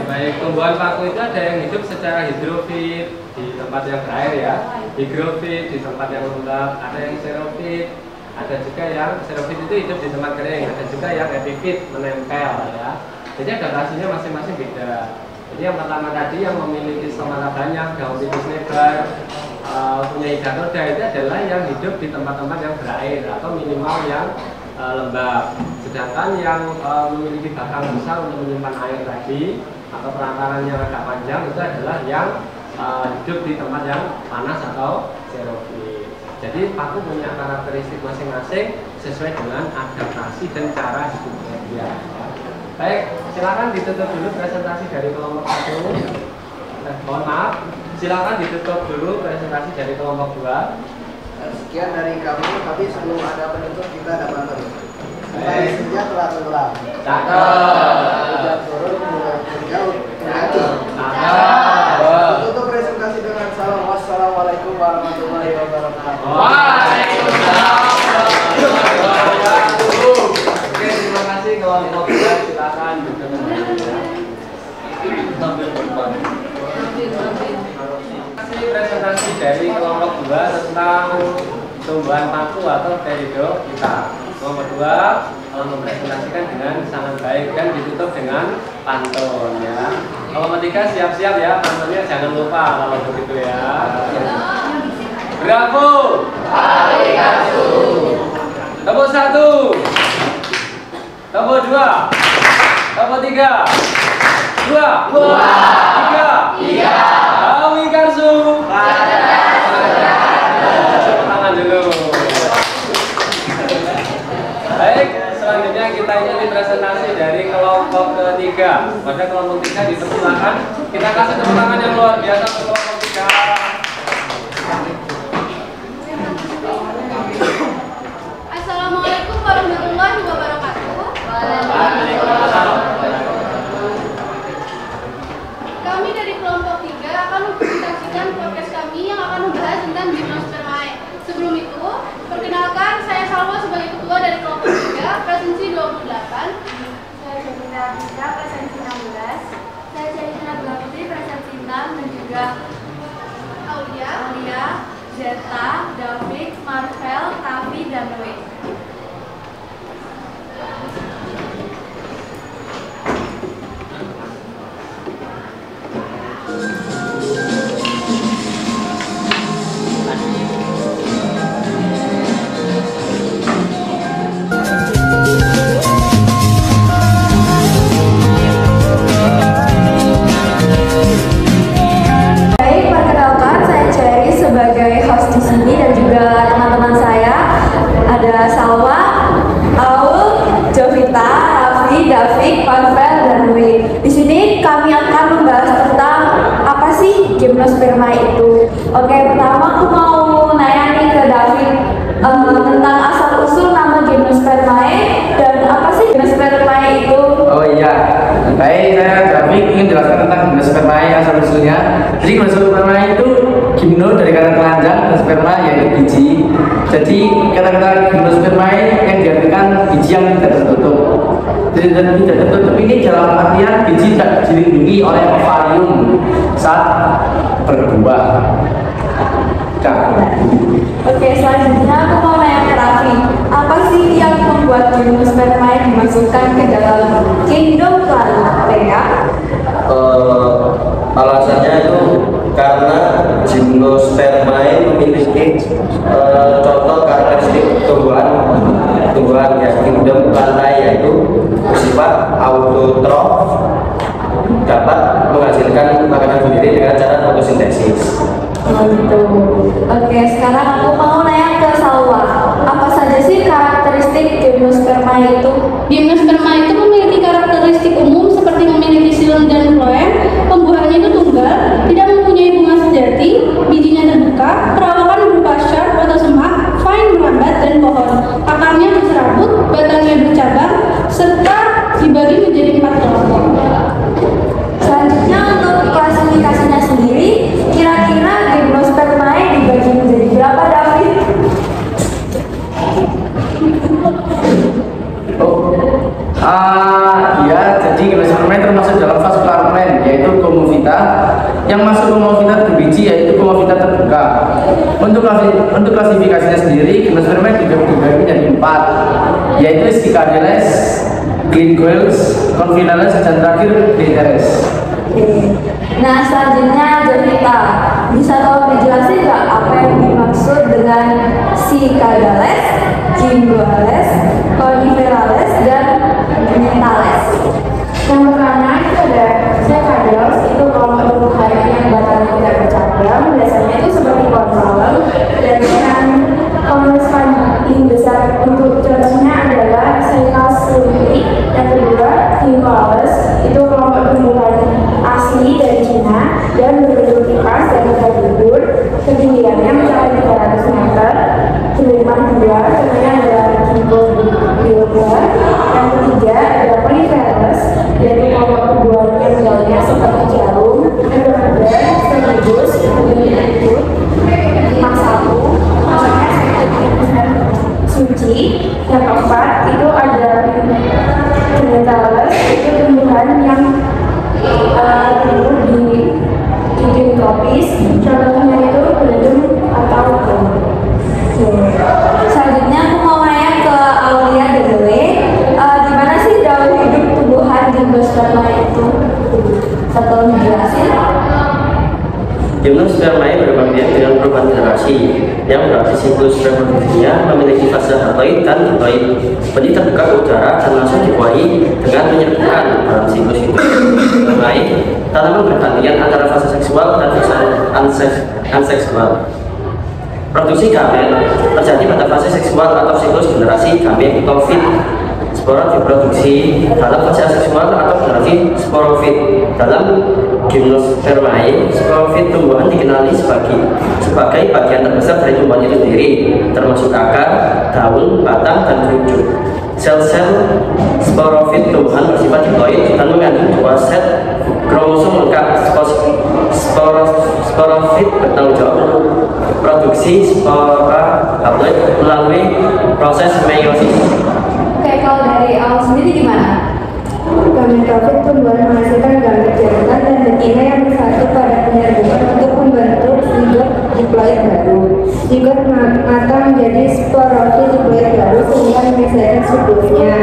Speaker 1: Baik, tumbuhan paku itu ada yang hidup secara hidrofit di tempat yang berair ya, higrofit di tempat yang lembab, ada yang xerophyt, ada juga yang xerophyt itu hidup di tempat kering, ada juga yang epifit menempel ya. Jadi adaptasinya masing-masing beda. Jadi yang pertama tadi yang memiliki stomata banyak, daun tipis lebar, punya hidat noda itu adalah yang hidup di tempat-tempat yang berair atau minimal yang lembab. Sedangkan yang memiliki batang besar untuk menyimpan air tadi atau perantaran yang agak panjang itu adalah yang hidup di tempat yang panas atau xerophyt. Jadi paku punya karakteristik masing-masing sesuai dengan adaptasi dan cara hidupnya dia. Baik, silakan ditutup dulu presentasi dari kelompok 1. Mohon maaf, silakan ditutup dulu presentasi dari kelompok 2.
Speaker 2: Sekian dari kami, tapi sebelum ada penutup kita ada pantun. Tadi senja telah tenggelam.
Speaker 1: Cakep.
Speaker 2: Hujan turun mulai menjauh.
Speaker 1: Cakep.
Speaker 2: Tutup presentasi dengan salam. Wassalamualaikum warahmatullahi wabarakatuh.
Speaker 1: Waalaikumsalam warahmatullahi wabarakatuh. Oke, terima kasih kelompok 2, silakan duduk. Presentasi dari kelompok 2 tentang tumbuhan paku atau Pteridophyta. Kelompok 2 mempresentasikan dengan sangat baik dan ditutup dengan pantun ya. Kelompok 3 siap-siap ya, pantunnya jangan lupa kalau begitu ya. Bravo. Tepuk 1. Tepuk 2. Tepuk 3. 2. 3. Kami Karsu. Tangan dulu. Baik, selanjutnya kita ikuti presentasi dari kelompok ketiga. Pada kelompok 3 dipersilakan kita kasih tepuk tangan yang luar biasa untuk kelompok 3.
Speaker 3: Assalamualaikum warahmatullahi wabarakatuh.
Speaker 1: Waalaikumsalam.
Speaker 3: Kami dari kelompok 3 akan mempresentasikan podcast kami yang akan membahas tentang gimnospermae. Sebelum itu, perkenalkan saya Salwa sebagai ketua dari kelompok 3, presensi 28.
Speaker 4: Saya Jadina Abida, presensi 16. Saya Jadina Abida Putri, presensi 6 dan juga
Speaker 5: Baik, perkenalkan saya Cherry sebagai host di sini dan juga teman-teman saya ada Salwa, Aul, Jovita, Raffi, Davik, Panvel, dan Dwi. Di sini kami akan membahas tentang apa sih gimnosperma itu. Oke, pertama aku mau nanya nih ke Davik tentang asal usul nama gimnospermae dan apa sih gimnospermae itu?
Speaker 2: Oh iya, baik, saya Davik ingin jelaskan tentang gimnospermae asal usulnya. Jadi gimnospermae itu gimno dari kata telanjang dan sperma yaitu biji. Jadi kata-kata gimnospermae yang diartikan biji yang tidak tertutup. Jadi tidak tertutup ini dalam artian biji tidak dilindungi oleh ovarium saat berbuah.
Speaker 5: Oke, selanjutnya aku mau nanya ke Raffi, apa sih yang membuat gimnospermae dimasukkan ke dalam kingdom Plantea?
Speaker 11: Alasannya itu karena gimnospermae memiliki contoh karakteristik tumbuhan ya kingdom Plantae, yaitu bersifat autotrof, dapat menghasilkan makanan sendiri dengan cara fotosintesis.
Speaker 5: Oh gitu. Oke, sekarang aku mau nanya ke Salwa, apa saja sih karakteristik gimnospermae itu?
Speaker 13: Gimnosperma itu memiliki karakteristik umum seperti memiliki silem dan floem, pembuahannya itu tunggal, tidak mempunyai bunga sejati, bijinya terbuka, perawakan berupa sharp atau semak, fine merambat dan pohon, akarnya berserabut, batangnya bercabang, serta dibagi menjadi 4 kelompok.
Speaker 5: Selanjutnya untuk klasifikasinya sendiri, kira-kira gimnospermae dibagi menjadi berapa, David?
Speaker 2: Ya, jadi gimnospermae termasuk dalam vascular plant, yaitu Commovita. Yang masuk Commovita berbiji yaitu Commovita terbuka. Untuk klasifikasinya sendiri, gimnospermae dibagi menjadi 4, yaitu Sticadeles, Gringoiles, Confinales, dan terakhir Diteres.
Speaker 5: Nah, selanjutnya Jovita, bisa tolong dijelasin nggak apa yang dimaksud dengan Cicadales, Gringoiles, Confinales, dan Diteres?
Speaker 3: Yang pertama itu ada Cicadales, itu kelompok tumbuhan yang batangnya tidak bercabang, biasanya itu seperti pohon palem, dan yang komunitas paling besar untuk contohnya adalah Cicasulli. Yang kedua, Gringoiles, itu kelompok tumbuhan asli dari Cina dan berbentuk kipas dan berbudur, ketinggiannya mencapai 300 meter. Kedua, contohnya adalah Ginkgo biloba. Yang ketiga ada Coniferous, yaitu kelompok tumbuhan yang daunnya seperti jarum. Yang keempat, Stenogus, kemudian itu Masaku, namanya suci. Yang keempat itu ada Dentales, itu tumbuhan yang tumbuh di iklim tropis, contohnya itu belum atau belum.
Speaker 5: Selanjutnya aku mau nanya ke Aulia dan Dewe, gimana sih daun hidup tumbuhan gimnospermae itu? Satu dijelasin?
Speaker 11: Gimnospermae berbaktian dengan perubahan generasi, yang berarti siklus reproduksinya memiliki fase haploid dan diploid. Benih terbuka ke udara dan langsung dibuahi dengan menyerbukan dalam siklus itu. Baik, tanaman bergantian antara fase seksual dan fase anseksual. Produksi gamet terjadi pada fase seksual atau siklus generasi gametofit. Spora diproduksi dalam fase aseksual atau generasi sporofit. Dalam gimnospermae, sporofit tumbuhan dikenali sebagai bagian terbesar dari tumbuhan itu sendiri, termasuk akar, daun, batang, dan kerucut. Sel-sel sporofit tumbuhan bersifat diploid dan mengandung 2 set kromosom lengkap. Sporofit bertanggung jawab untuk produksi spora haploid melalui proses meiosis.
Speaker 5: Oke, kalau dari awal sendiri gimana?
Speaker 3: Gametofit tumbuhan menghasilkan gamet jantan dan betina yang bersatu pada penyerbukan untuk membentuk zigot diploid baru. Zigot mata menjadi sporofit diploid baru sehingga menyelesaikan siklusnya.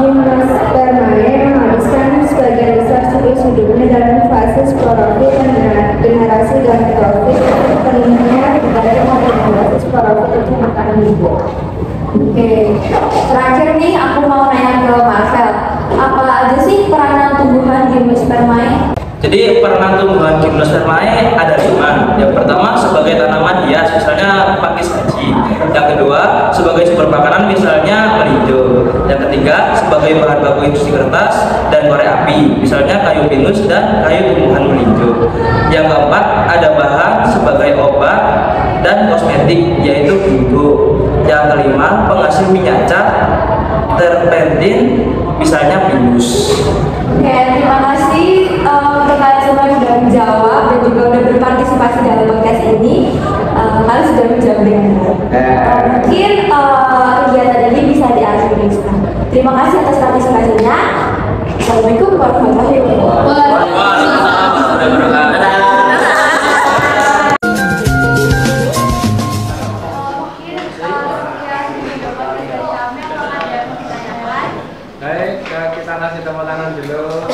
Speaker 3: Gimnospermae menghabiskan sebagian besar siklus hidupnya dalam
Speaker 14: fase sporofit dan generasi gametofit, penuhnya dari generasi sporofit itu bertahan hidup. Oke, terakhir nih aku mau nanya ke Marvel, apa aja sih peranan tumbuhan Gymnospermae?
Speaker 15: Jadi peranan tumbuhan Gymnospermae ada 5. Yang pertama sebagai tanaman hias, misalnya pakis haji. Yang kedua sebagai sumber makanan, misalnya melinjo. Yang ketiga sebagai bahan baku industri kertas dan korek api, misalnya kayu pinus dan kayu tumbuhan melinjo. Yang keempat ada bahan sebagai obat dan kosmetik, yaitu bubuk. Yang kelima penghasil minyak cat, terpentin, misalnya pinus.
Speaker 14: Oke, terima kasih untuk kalian semua yang sudah menjawab dan juga sudah berpartisipasi dalam podcast ini. Kalian sudah menjawab dengan benar. Mungkin kegiatan ini bisa diakhiri sekarang. Terima kasih atas partisipasinya. Assalamualaikum warahmatullahi wabarakatuh.
Speaker 1: Baik, kita kasih tepuk tangan dulu.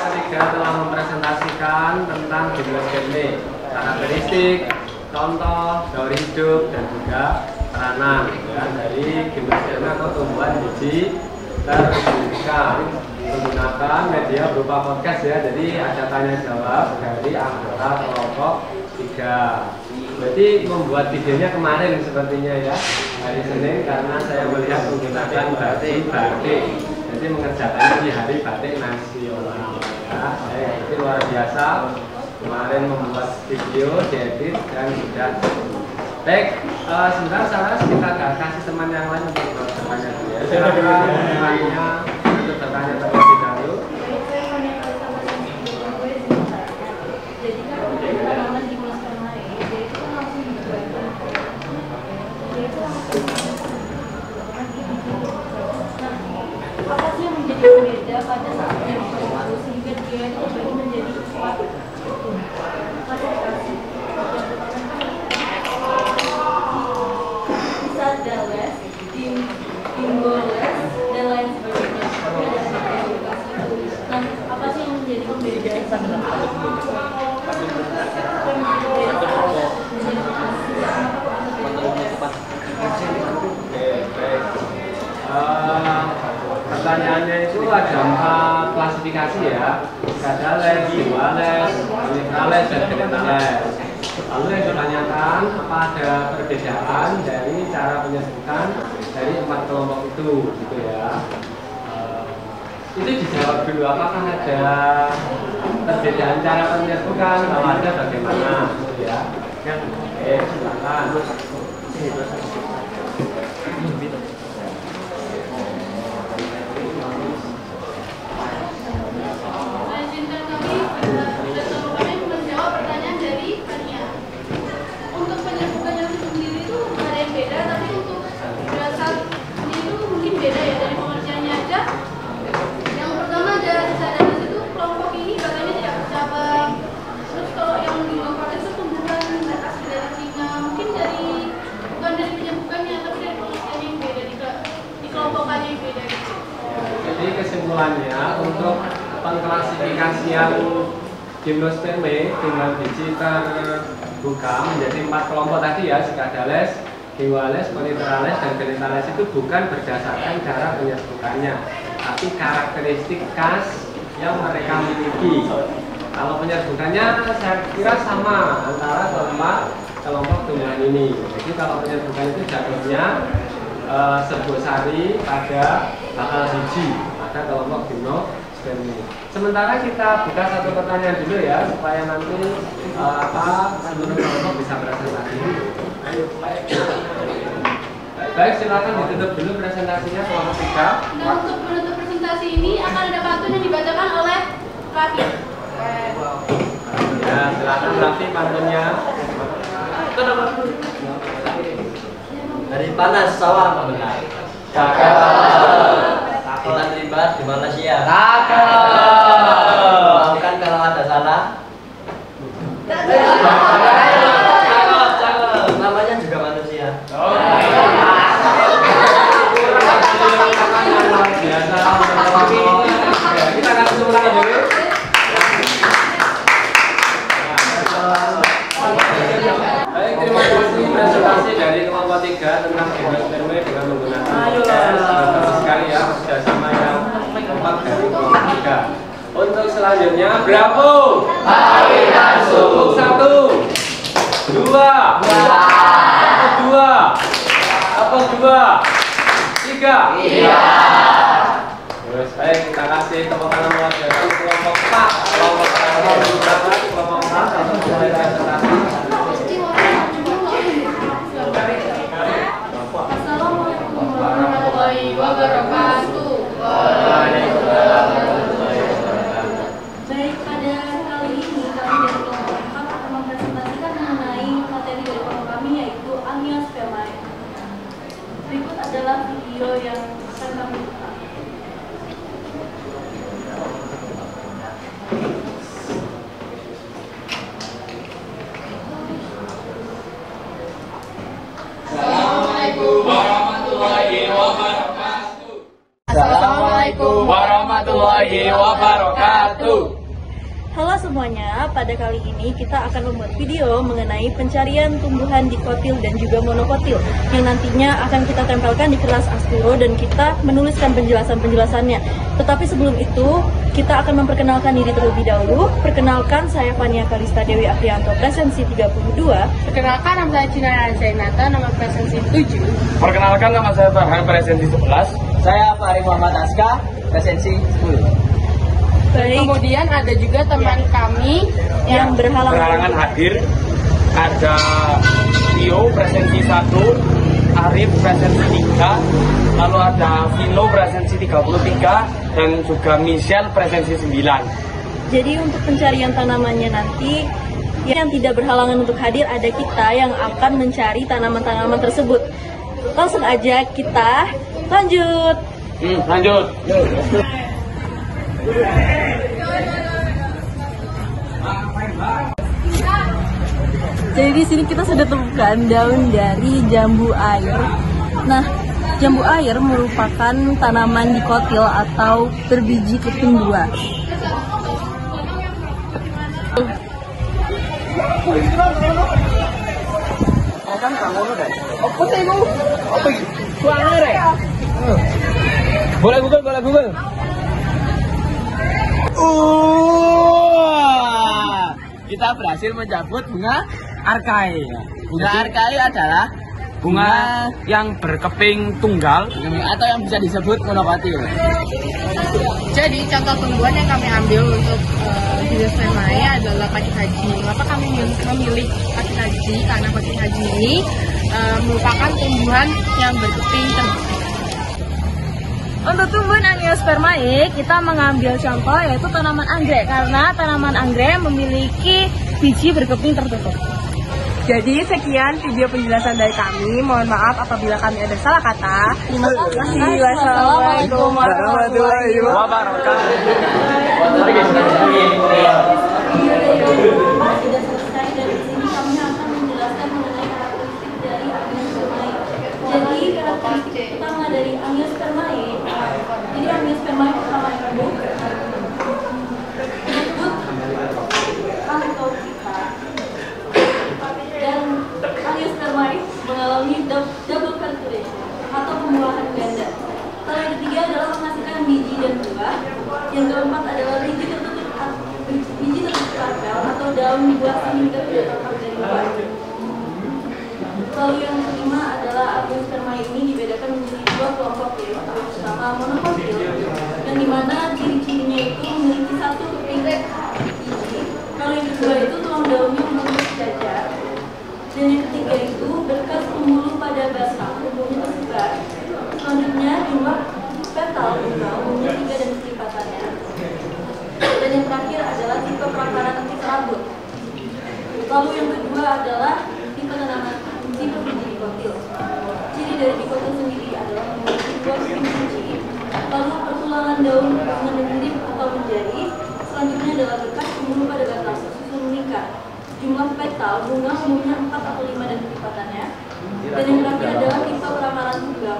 Speaker 1: Ketiga telah mempresentasikan tentang gimnospermae, karakteristik, contoh, daur hidup, dan juga peranan ya, dari gimnospermae atau tumbuhan biji terbuka menggunakan media berupa podcast ya. Jadi ada tanya jawab dari anggota kelompok 3. Berarti membuat videonya kemarin sepertinya ya, hari Senin, karena saya melihat menggunakan batik. Jadi mengerjakannya di hari batik nasional ya. Jadi luar biasa, kemarin membuat video, diedit, dan sudah. Baik, sebentar salah kita kasih teman yang lain untuk bertanya dulu ya. Silakan temannya untuk bertanya terlebih dahulu.
Speaker 13: Apa sih yang menjadi berbeda pada saat dia berkembang sehingga dia itu menjadi cepat? Bisa dales, timboles, dan lain sebagainya. Nah, apa sih yang menjadi pembeda?
Speaker 1: Pertanyaannya itu ada 4 klasifikasi ya, kadales, duales, unitrales, dan genitales. Lalu yang ditanyakan apa ada perbedaan dari cara penyebutan dari 4 kelompok itu, gitu ya. Itu dijawab dulu, apakah ada perbedaan cara penyebutan, kalau ada bagaimana, gitu ya. Oke, silakan. Jadi kesimpulannya untuk pengklasifikasian Gymnospermae dengan biji terbuka menjadi 4 kelompok tadi ya, Cikadales, Duales, Unitrales, dan Genitales itu bukan berdasarkan cara penyerbukannya, tapi karakteristik khas yang mereka miliki. Kalau penyerbukannya saya kira sama antara kelompok tumbuhan ini. Jadi kalau penyerbukan itu jatuhnya serbosari pada bakal biji pada kelompok Gymnospermae. Sementara kita buka satu pertanyaan dulu ya, supaya nanti seluruh kelompok bisa presentasi. Baik, silakan ditutup dulu presentasinya kelompok 3.
Speaker 13: Nah, untuk menutup presentasi ini akan ada pantun yang dibacakan oleh Raffi.
Speaker 1: Ya, silakan Raffi pantunnya.
Speaker 16: Dari panas sawah membenar.
Speaker 1: Cakep.
Speaker 16: Kita terlibat di manusia.
Speaker 1: Cakep.
Speaker 16: Maafkan kalau ada salah. Namanya juga manusia.
Speaker 1: Luar biasa sudah sama yang keempat dari kelompok 3. Untuk selanjutnya bravo. Untuk 1, 2, apa 2, 3. Terus baik, kita kasih tepuk tangan luar biasa untuk kelompok 4. Kelompok 4 untuk mulai presentasi.
Speaker 3: Assalamualaikum warahmatullahi wabarakatuh.
Speaker 13: Baik, pada kali ini kami dari kelompok 4 akan mempresentasikan mengenai materi dari kelompok kami, yaitu Angiospermae. Berikut adalah video yang akan kami buka.
Speaker 17: Assalamualaikum warahmatullahi wabarakatuh.
Speaker 18: Assalamualaikum warahmatullahi wabarakatuh.
Speaker 19: Halo semuanya, pada kali ini kita akan membuat video mengenai pencarian tumbuhan dikotil dan juga monokotil yang nantinya akan kita tempelkan di kelas asturo dan kita menuliskan penjelasan-penjelasannya. Tetapi sebelum itu, kita akan memperkenalkan diri terlebih dahulu. Perkenalkan, saya Fania Kalista Dewi Aprianto, presensi 32.
Speaker 20: Perkenalkan, nama saya Cina Zainata, nomor presensi 7.
Speaker 18: Perkenalkan, nama saya Farhan, presensi 11.
Speaker 16: Saya Farid Muhammad Aska, presensi 10.
Speaker 20: Baik. Kemudian ada juga teman kami
Speaker 19: yang
Speaker 18: berhalangan hadir. Ada Tio presensi 1, Arif presensi 3, lalu ada Vino presensi 33, dan juga Michelle presensi 9.
Speaker 19: Jadi untuk pencarian tanamannya nanti, yang tidak berhalangan untuk hadir ada kita yang akan mencari tanaman-tanaman tersebut. Langsung aja kita lanjut.
Speaker 18: Lanjut.
Speaker 19: Jadi di sini kita sudah temukan daun dari jambu air. Nah, jambu air merupakan tanaman dikotil atau berbiji keping 2.
Speaker 18: Boleh Google.
Speaker 16: Kita berhasil mencabut bunga arkai. Bunga arkai adalah
Speaker 18: bunga yang berkeping tunggal
Speaker 16: atau yang bisa disebut monokotil.
Speaker 20: Jadi contoh tumbuhan yang kami ambil untuk Angiospermae adalah pakis haji. Mengapa kami memilih pakis haji? Karena pakis haji ini merupakan tumbuhan yang berkeping terbuka.
Speaker 19: Untuk tumbuhan Angiospermae, kita mengambil contoh yaitu tanaman anggrek karena tanaman anggrek memiliki biji berkeping tertutup.
Speaker 9: Jadi sekian video penjelasan dari kami. Mohon maaf apabila kami ada salah kata. Terima kasih. Wassalamualaikum warahmatullahi wabarakatuh.
Speaker 13: Sudah selesai, dan di sini kami akan menjelaskan mengenai karakteristik dari Angiospermae. Jadi karakteristik utama dari Angiospermae, jadi Angiospermae pertama itu disebut Anthophyta, dan Angiospermae mengalami double cultivation atau pembuahan ganda. Kalau yang ketiga adalah menghasilkan biji dan buah. Yang keempat adalah biji tertutup karpel atau daun buah sehingga tidak terpakai dari luar. Lalu yang kelima adalah Angiospermae ini dibedakan menjadi 2 kelompok, yaitu pertama monokotil, yang dimana ciri-cirinya itu memiliki 1 keping biji. Lalu yang kedua itu tulang daunnya membentuk sejajar, dan yang ketiga itu berkas pembuluh pada batang tubuhnya tersebar. Selanjutnya jumlah petal bunga umumnya 3 dan kelipatannya. Dan yang terakhir adalah tipe perakaran anti serabut. Lalu yang kedua adalah tipe tanaman tipe biji dikotil. Ciri dari dikotil sendiri adalah memiliki 2 keping biji, lalu pertulangan daun dengan menjadi atau menjadi. Selanjutnya adalah berkas pembuluh pada batang susun meningkat. Jumlah petal bunga umumnya 4 atau 5 dan kelipatannya. Dan yang terakhir adalah tipe perakaran tunggal.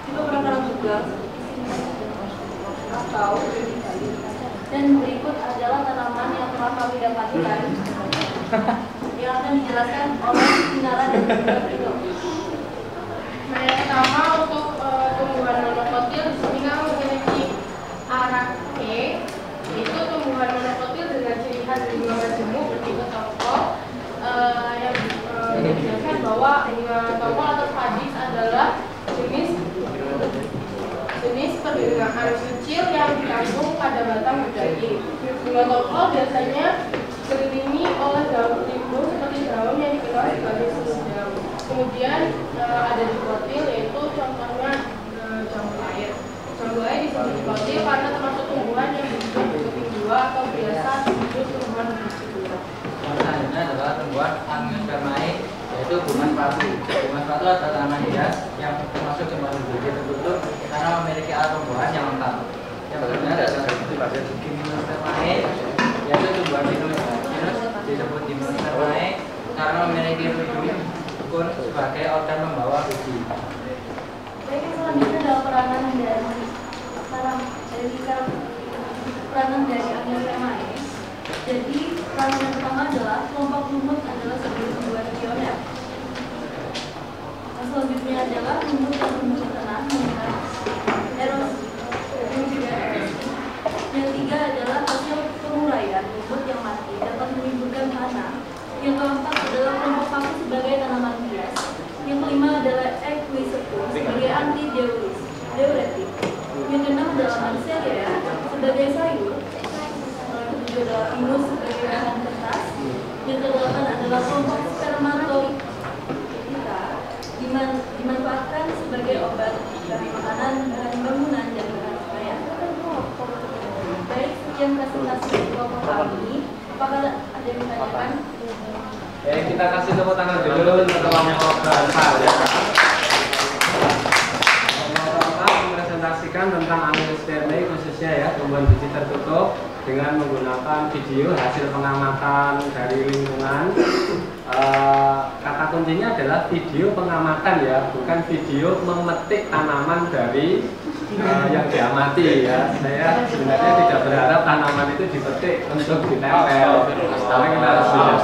Speaker 13: Tipe perakaran tunggal atau dan berikut adalah tanaman yang telah kami dapatkan yang akan dijelaskan oleh Sinara dan juga Vino.
Speaker 20: Nah, yang pertama untuk tumbuhan terdiri dari anis kecil yang dikandung pada batang berdaging. Bunga tokol biasanya dikelilingi oleh daun timbul seperti daun yang dikenal sebagai selendang. Kemudian ada dikotil, yaitu contohnya jambu air. Jambu air disebut dikotil karena termasuk tumbuhan yang disebut berbiji dua atau biasa disebut tumbuhan berbiji dua.
Speaker 16: Selanjutnya adalah tumbuhan Angiospermae, yaitu bunga sepatu. Bunga sepatu adalah tanaman hias yang termasuk tumbuhan berbiji tertutup karena memiliki alat tumbuhan yang lengkap. Yang berikutnya adalah Gymnospermae, yaitu tumbuhan pinus. Pinus disebut Gymnospermae karena memiliki ujung kun sebagai organ membawa biji.
Speaker 13: Baik, selanjutnya adalah peranan dari Angiospermae. Jadi peranan yang pertama adalah kelompok lumut adalah sebagai tumbuhan pioner. Selanjutnya adalah lumut yang tumbuh di tanah mengenai erosi dan juga erosi. Yang ketiga adalah hasil penguraian lumut yang mati dapat menimbulkan tanah. Yang keempat adalah kelompok paku sebagai tanaman hias. Yang kelima adalah Equisepum sebagai anti-diuretik. Yang keenam adalah Marselia sebagai sayur. Yang ketujuh adalah Pinus sebagai bahan kertas. Yang kedelapan adalah kelompok Spermatophyta dimanfaatkan sebagai obat, bahan makanan, bahan bangunan, dan bahan pakaian. Baik, sekian presentasi dari kelompok kami. Apakah ada yang ditanyakan?
Speaker 1: Kita kasih tepuk tangan dulu untuk kelompok berapa ya. Kelompok mempresentasikan tentang Angiospermae khususnya ya, tumbuhan biji tertutup dengan menggunakan video hasil pengamatan dari lingkungan. Kata kuncinya adalah video pengamatan ya, bukan video memetik tanaman dari yang diamati ya. Saya sebenarnya tidak berharap tanaman itu dipetik untuk ditempel, karena kita harus lihat.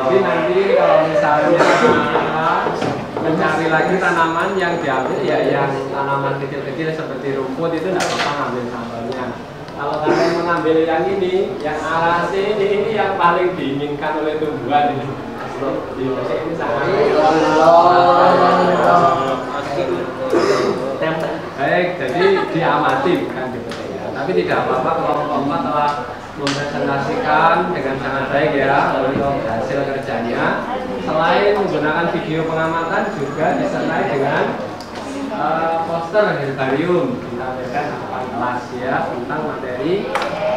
Speaker 1: Jadi nanti kalau misalnya mencari lagi tanaman yang diambil ya yang tanaman kecil-kecil seperti rumput itu tidak apa-apa ngambil sampelnya. Kalau kalian mengambil yang ini, yang alasi ini yang paling diinginkan oleh tumbuhan ini. Ini sangat baik, jadi diamati bukan dipetik ya. Tapi tidak apa-apa kelompok telah mempresentasikan dengan sangat baik ya untuk hasil kerjanya. Selain menggunakan video pengamatan juga disertai dengan poster herbarium ditampilkan di depan kelas ya tentang materi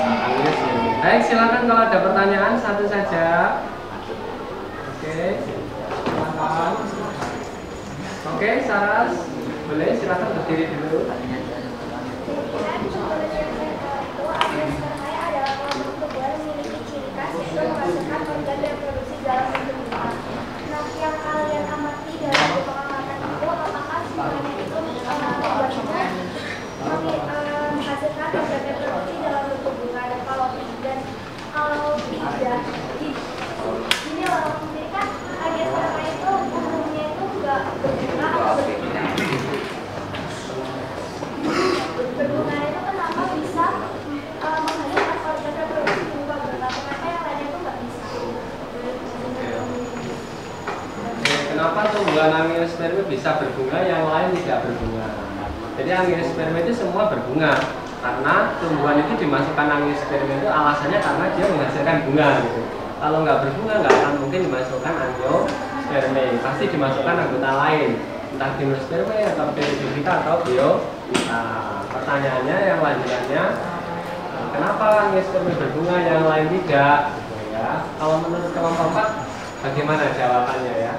Speaker 1: Angiospermae. Baik, silakan kalau ada pertanyaan satu saja. Oke, silakan. Oke, Saras, boleh silakan berdiri dulu.
Speaker 4: Yang kalian amati dalam pengamatan itu, apakah sebenarnya itu menghasilkan berbagai produksi dalam bentuk bunga, dan kalau tidak ini walaupun kan Angiospermae itu umumnya itu enggak berbunga atau berbunga. Berbunga itu kenapa bisa menghasilkan berbagai produksi bunga, kenapa yang lainnya itu nggak bisa?
Speaker 1: Kenapa tumbuhan Angiospermae bisa berbunga, yang lain tidak berbunga? Jadi Angiospermae itu semua berbunga karena tumbuhan itu dimasukkan Angiospermae itu alasannya karena dia menghasilkan bunga gitu. Kalau nggak berbunga nggak akan mungkin dimasukkan Angiospermae, pasti dimasukkan anggota lain, entah Gymnospermae atau Pteridophyta atau Bryophyta. Pertanyaannya yang lanjutannya, kenapa Angiospermae berbunga yang lain tidak? Ya, kalau menurut kelompok 4 bagaimana jawabannya ya?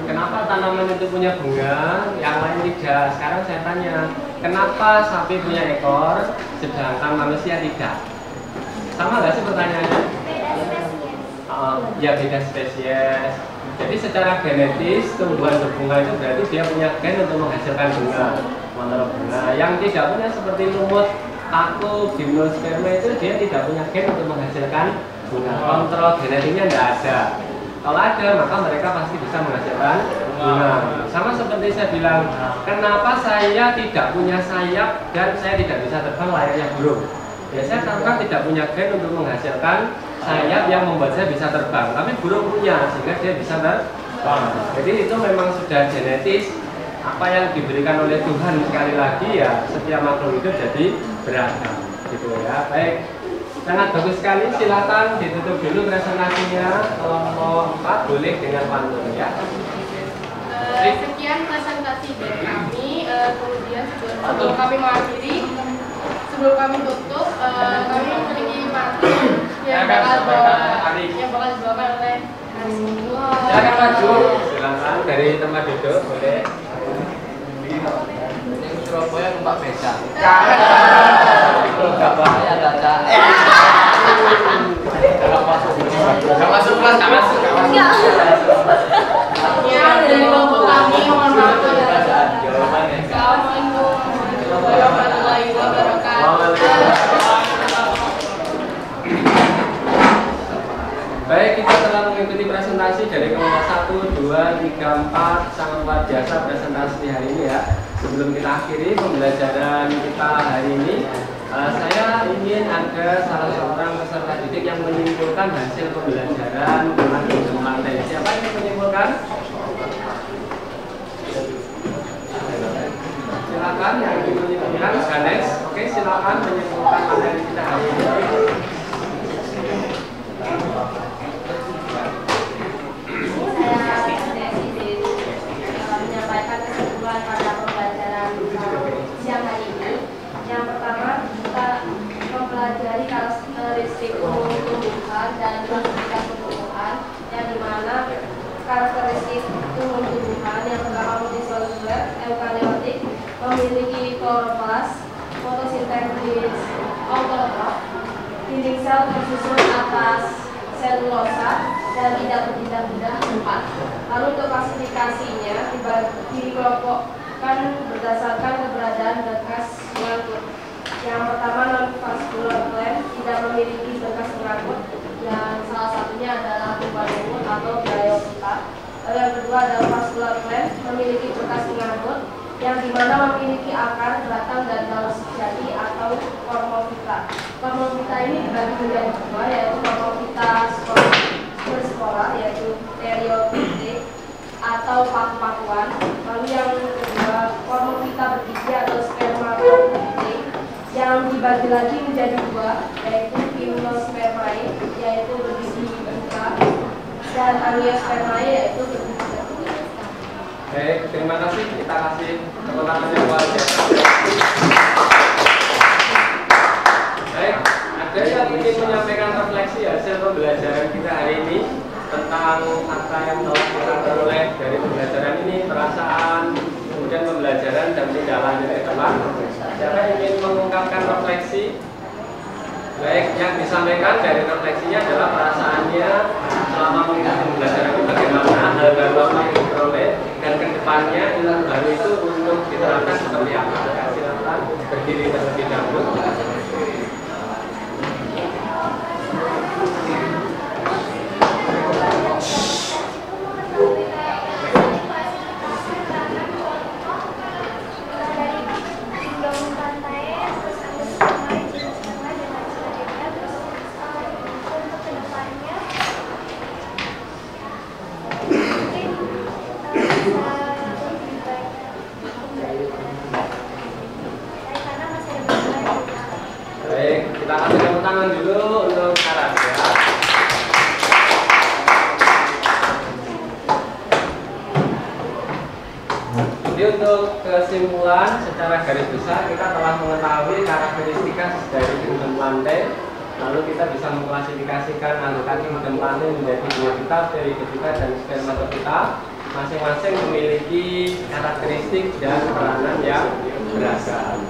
Speaker 1: Kenapa tanaman itu punya bunga, yang lain tidak? Sekarang saya tanya, kenapa sapi punya ekor, sedangkan manusia tidak? Sama nggak sih pertanyaannya? Ya beda spesies. Jadi secara genetis tumbuhan berbunga itu berarti dia punya gen untuk menghasilkan bunga. Nah, yang tidak punya seperti lumut, paku, gimnosperma itu dia tidak punya gen untuk menghasilkan bunga. Kontrol genetiknya tidak ada. Kalau ada, maka mereka pasti bisa menghasilkan bunga. Sama seperti saya bilang, kenapa saya tidak punya sayap dan saya tidak bisa terbang layaknya burung? Biasanya karena tidak punya gen untuk menghasilkan sayap yang membuat saya bisa terbang. Tapi burung punya, sehingga dia bisa terbang. Jadi itu memang sudah genetis. Apa yang diberikan oleh Tuhan, sekali lagi ya setiap makhluk hidup jadi beragam gitu ya. Baik, sangat bagus sekali, silakan ditutup dulu presentasinya. Kelompok 4 boleh dengan pantun ya.
Speaker 3: Sekian presentasi dari kami, kemudian sebelum kami mengakhiri, sebelum kami tutup, kami memiliki pantun yang bakal dibawakan oleh
Speaker 1: silakan maju, silakan dari tempat duduk boleh.
Speaker 16: Surabaya numpak beca.
Speaker 1: Enggak bahaya Caca. Enggak masuk kelas, enggak masuk.
Speaker 3: Ya, dari kelompok kami mohon maaf ya. Assalamualaikum warahmatullahi wabarakatuh.
Speaker 1: Baik, kita telah mengikuti presentasi dari kelompok 1, 2, 3, 4. Sangat luar biasa presentasi hari ini ya. Sebelum kita akhiri pembelajaran kita hari ini, saya ingin ada salah seorang peserta didik yang menyimpulkan hasil pembelajaran tentang kingdom plantae. Siapa yang menyimpulkan? Silakan yang ingin menyimpulkan. Ganesh, oke, silakan menyimpulkan materi kita hari ini.
Speaker 3: Menyampaikan kesimpulan pada pembelajaran siang hari ini. Yang pertama, kita mempelajari karakteristik umum tumbuhan dan klasifikasi tumbuhan, yang dimana karakteristik umum tumbuhan yang pertama multiseluler, eukariotik, memiliki kloroplas, fotosintesis autotrof, dinding sel tersusun atas selulosa dan tidak berpindah-pindah tempat. Lalu untuk klasifikasinya dikelompokkan berdasarkan keberadaan berkas pengangkut. Yang pertama non-vascular plant, tidak memiliki berkas pengangkut, yang salah satunya adalah tumbuhan atau bryophyta. Lalu yang kedua adalah vascular plant, memiliki berkas pengangkut, yang dimana memiliki akar, batang, dan daun sejati atau kormophyta. Kormophyta ini dibagi menjadi dua, yaitu kormophyta berspora, yaitu pteriophyte atau paku-pakuan. Lalu yang kedua kormophyta berbiji atau spermatophyte, yang dibagi lagi menjadi dua, yaitu gymnospermae, yaitu berbiji buka, dan angiospermae, yaitu berbiji terbuka.
Speaker 1: Baik, terima kasih. Kita kasih tepuk tangan yang luar biasa. Baik, ada yang ingin menyampaikan refleksi hasil pembelajaran kita hari ini tentang fakta yang telah kita peroleh dari pembelajaran ini, perasaan, kemudian pembelajaran dan tindak lanjut ke depan. Siapa yang ingin mengungkapkan refleksi? Baik, yang disampaikan dari refleksinya adalah perasaannya selama mengikuti pembelajaran itu, bagaimana hal baru apa yang diperoleh dan kedepannya ilmu baru itu untuk diterapkan seperti apa. Silakan berdiri terlebih dahulu. Baik, kita kasih tepuk tangan dulu untuk Sarah ya. Jadi untuk kesimpulan secara garis besar kita telah mengetahui karakteristika dari kingdom plantae. Lalu kita bisa mengklasifikasikan anggota kingdom plantae menjadi Bryophyta, Pteridophyta, dan Spermatophyta. Masing-masing memiliki karakteristik dan peranan yang beragam.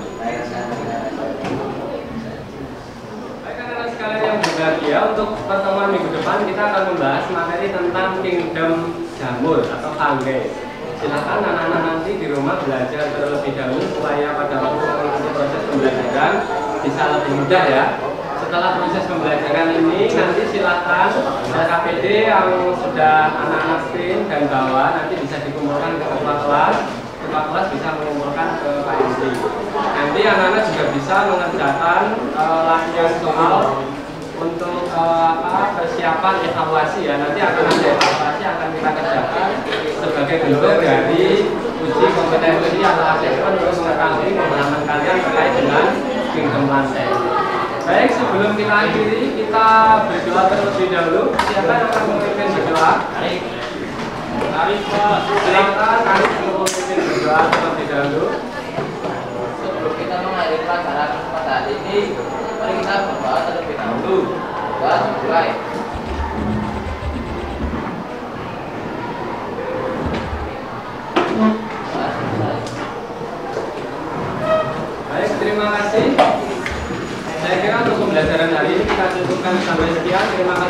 Speaker 1: Sekalian yang berbahagia, untuk pertemuan minggu depan kita akan membahas materi tentang kingdom jamur atau fungi. silakan anak-anak nanti di rumah belajar terlebih dahulu supaya pada waktu mengikuti proses pembelajaran bisa lebih mudah ya. Setelah proses pembelajaran ini nanti silakan LKPD yang sudah anak-anak screen dan bawah nanti bisa dikumpulkan ke ketua kelas. Ketua kelas bisa mengumpulkan ke Pak MC. Nanti anak-anak juga bisa mengerjakan latihan soal untuk persiapan evaluasi ya. Nanti akan ada evaluasi akan kita kerjakan sebagai bentuk dari uji kompetensi atau asesmen untuk mengetahui pemahaman kalian terkait dengan kingdom lantai. Baik, sebelum kita akhiri, kita berdoa terlebih dahulu. Siapa yang akan memimpin berdoa? Arif. Arif, silakan Arif memimpin berdoa terlebih dahulu.
Speaker 16: Sebelum kita mengakhiri pelajaran pada hari ini, mari kita berdoa terlebih dahulu. Doa dimulai.
Speaker 1: Baik, terima kasih. Saya kira untuk pembelajaran hari ini kita cukupkan sampai sekian. Terima kasih.